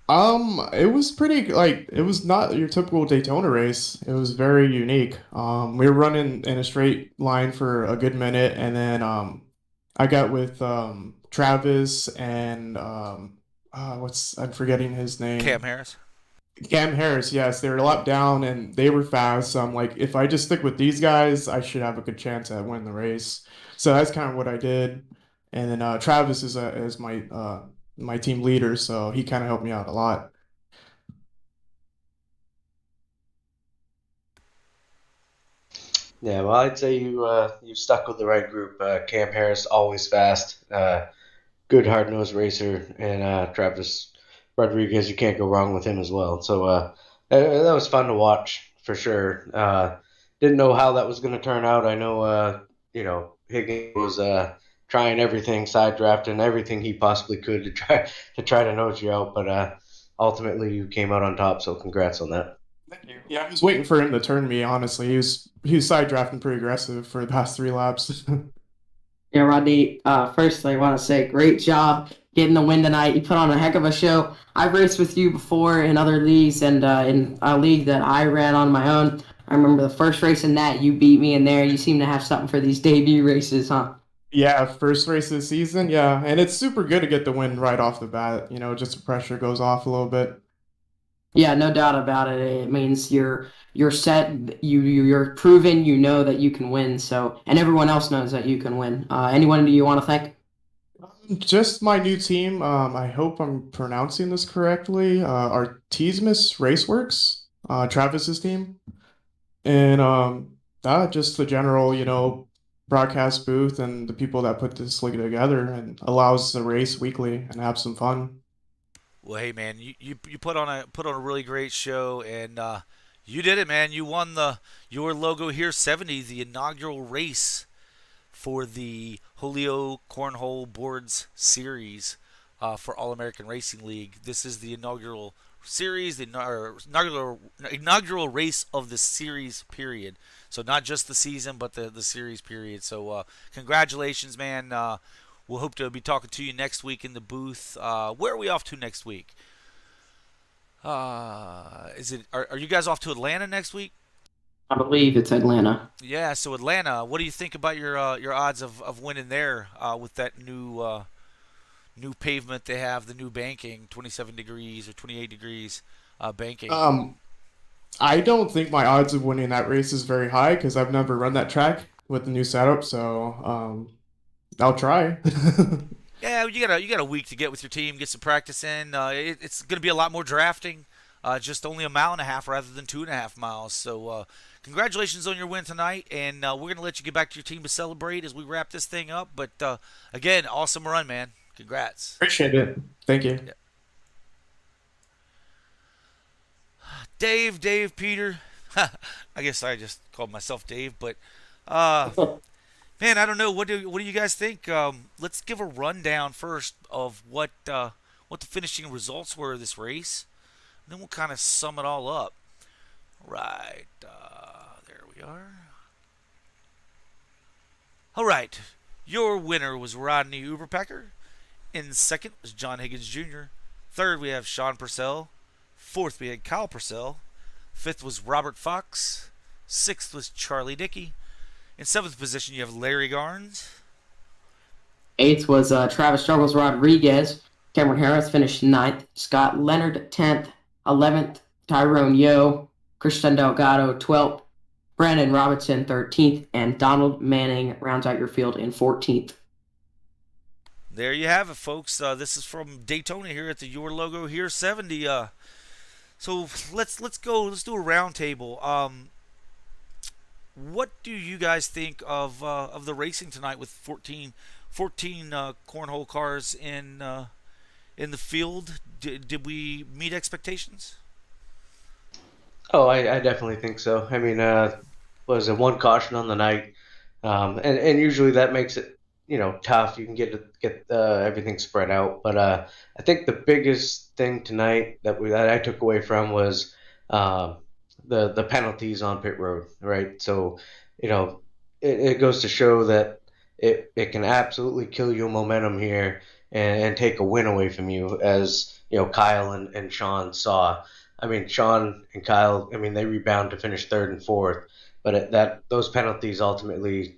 It was pretty it was not your typical Daytona race. It was very unique. We were running in a straight line for a good minute, and then I got with Travis and I'm forgetting his name. Cam Harris. Cam Harris, yes, they were a lot down and they were fast. So I'm like, if I just stick with these guys, I should have a good chance at winning the race. So that's kind of what I did. And then Travis is my team leader, so he kind of helped me out a lot. Yeah, well, I'd say you stuck with the right group. Cam Harris, always fast, good hard-nosed racer, and Travis Rodriguez, you can't go wrong with him as well. So that was fun to watch for sure. Didn't know how that was going to turn out. I know Higgins was trying everything, side drafting everything he possibly could to try to note you out, but ultimately you came out on top. So congrats on that. Thank you. Yeah, I was waiting for him to turn me. Honestly, he was side drafting pretty aggressive for the past 3 laps. Yeah, Rodney, first I want to say great job getting the win tonight. You put on a heck of a show. I've raced with you before in other leagues and in a league that I ran on my own. I remember the first race in that, you beat me in there. You seem to have something for these debut races, huh? Yeah, first race of the season. Yeah, and it's super good to get the win right off the bat. Just the pressure goes off a little bit. Yeah, no doubt about it. It means you're set. You're proven. You know that you can win. So, and everyone else knows that you can win. Anyone do you want to thank? Just my new team. I hope I'm pronouncing this correctly. Artemismus Raceworks, Travis's team, and just the general, broadcast booth and the people that put this league together and allows the race weekly and have some fun. Well, hey man, you put on a really great show, and you did it, man. You won the Your Logo Here 70, the inaugural race for the Holio Cornhole Boards Series for All American Racing League. This is the inaugural series, the inaugural race of the series period. So not just the season, but the series period. So congratulations, man. We'll hope to be talking to you next week in the booth. Where are we off to next week? Are you guys off to Atlanta next week? I believe it's Atlanta. Yeah, so Atlanta. What do you think about your odds of winning there with that new pavement they have, the new banking, 27 degrees or 28 degrees banking? I don't think my odds of winning that race is very high because I've never run that track with the new setup. So I'll try. Yeah, you got a week to get with your team, get some practice in. It's going to be a lot more drafting, just only a mile and a half rather than 2.5 miles. So congratulations on your win tonight, and we're going to let you get back to your team to celebrate as we wrap this thing up. But again, awesome run, man. Congrats. Appreciate it. Thank you. Yeah. Dave, Peter. I guess I just called myself Dave, but man, I don't know. What do you guys think? Let's give a rundown first of what the finishing results were of this race. And then we'll kind of sum it all up. Right. There we are. All right. Your winner was Rodney Uberpacker. In second was John Higgins Jr. Third, we have Sean Purcell. Fourth, we had Kyle Purcell. Fifth was Robert Fox. Sixth was Charlie Dickey. In seventh position, you have Larry Garnes. Eighth was Travis Struggles Rodriguez. Cameron Harris finished ninth. Scott Leonard 10th. 11th, Tyrone Yo. Christian Delgado 12th. Brandon Robinson 13th. And Donald Manning rounds out your field in 14th. There you have it, folks. This is from Daytona here at the Your Logo Here 70. So let's go. Let's do a round table. What do you guys think of the racing tonight with 14 cornhole cars in the field? Did we meet expectations? Oh, I definitely think so. I mean, was it one caution on the night, and usually that makes it tough. You can get everything spread out, but I think the biggest thing tonight that I took away from was the penalties on pit road, right? So it goes to show that it can absolutely kill your momentum here and take a win away from you, as Kyle and Sean saw. I mean, Sean and Kyle, I mean, they rebound to finish third and fourth, but those penalties ultimately,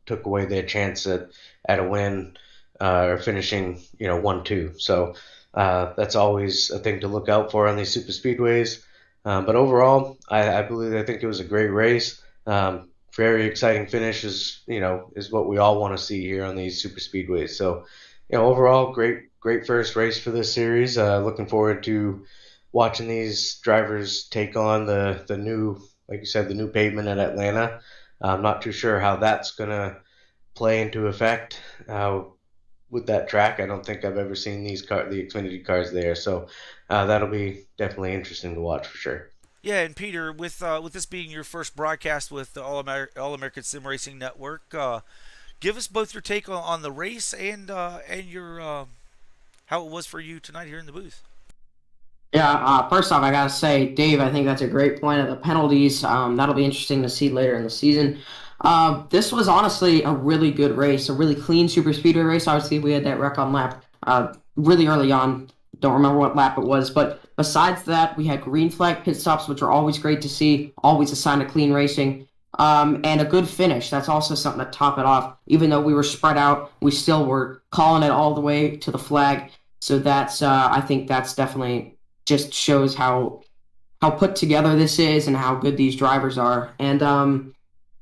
took away their chance at a win or finishing, 1-2. So that's always a thing to look out for on these super speedways. But overall, I think it was a great race. Very exciting finish is what we all want to see here on these super speedways. So, overall, great first race for this series. Looking forward to watching these drivers take on the new, like you said, the new pavement at Atlanta. I'm not too sure how that's going to play into effect with that track. I don't think I've ever seen the Xfinity cars there. So that'll be definitely interesting to watch for sure. Yeah, and Peter, with this being your first broadcast with the All American Sim Racing Network, give us both your take on the race and your how it was for you tonight here in the booth. Yeah, first off, I gotta say, Dave, I think that's a great point of the penalties. That'll be interesting to see later in the season. This was honestly a really good race, a really clean super speedway race. Obviously, we had that wreck on lap really early on. Don't remember what lap it was, but besides that, we had green flag pit stops, which are always great to see. Always a sign of clean racing. And a good finish. That's also something to top it off. Even though we were spread out, we still were calling it all the way to the flag. So that's, I think that's definitely just shows how put together this is and how good these drivers are. And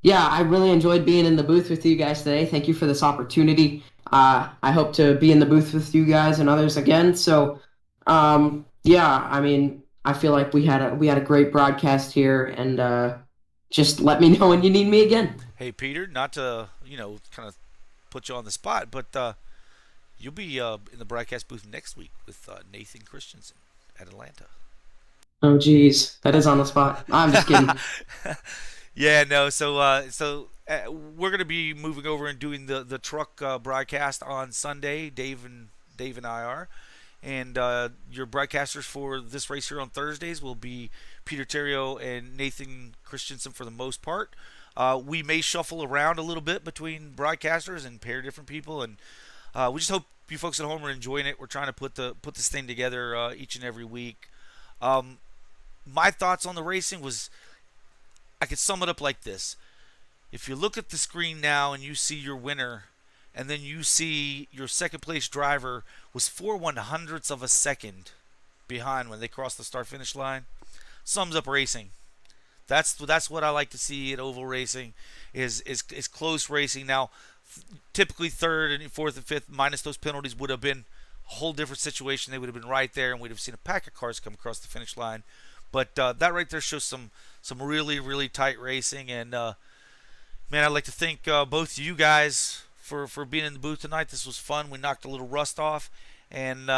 yeah, I really enjoyed being in the booth with you guys today. Thank you for this opportunity. I hope to be in the booth with you guys and others again. So yeah, I mean, I feel like we had a great broadcast here, and just let me know when you need me again. Hey, Peter, not to kind of put you on the spot, but you'll be in the broadcast booth next week with Nathan Christensen at Atlanta. Oh, geez, that is on the spot. I'm just kidding. Yeah, no. So we're gonna be moving over and doing the truck broadcast on Sunday. Dave and I are, and your broadcasters for this race here on Thursdays will be Peter Terrio and Nathan Christensen for the most part. We may shuffle around a little bit between broadcasters and pair different people, and we just hope you folks at home are enjoying it. We're trying to put this thing together each and every week. My thoughts on the racing was, I could sum it up like this. If you look at the screen now and you see your winner, and then you see your second place driver was 4/100ths of a second behind when they crossed the start finish line, sums up racing. That's what I like to see at oval racing is close racing. Now, typically third and fourth and fifth minus those penalties would have been a whole different situation. They would have been right there, and we'd have seen a pack of cars come across the finish line. But that right there shows some really, really tight racing. And, man, I'd like to thank both of you guys for being in the booth tonight. This was fun. We knocked a little rust off. And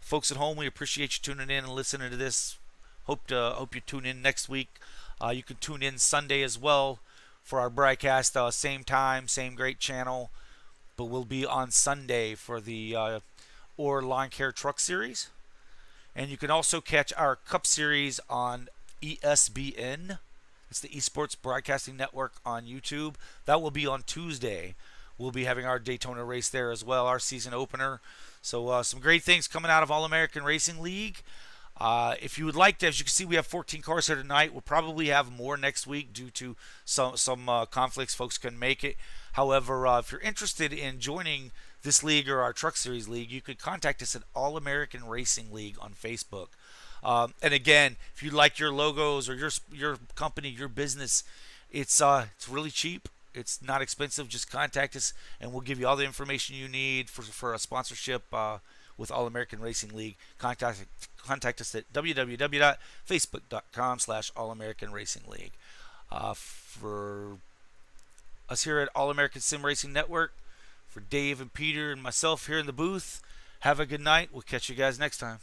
folks at home, we appreciate you tuning in and listening to this. Hope you tune in next week. You can tune in Sunday as well for our broadcast. Same time, same great channel. But we'll be on Sunday for the Or Lawn Care Truck Series. And you can also catch our Cup Series on ESBN. It's the Esports Broadcasting Network on YouTube. That will be on Tuesday. We'll be having our Daytona race there as well, our season opener. So some great things coming out of All-American Racing League. If you would like to, as you can see, we have 14 cars here tonight. We'll probably have more next week due to some conflicts. Folks couldn't make it. However, if you're interested in joining this league or our Truck Series League, you could contact us at All-American Racing League on Facebook. And again, if you like your logos or your company, your business, it's really cheap. It's not expensive. Just contact us, and we'll give you all the information you need for a sponsorship with All-American Racing League. Contact us at www.facebook.com/All-American Racing League. For us here at All-American Sim Racing Network, for Dave and Peter and myself here in the booth, have a good night. We'll catch you guys next time.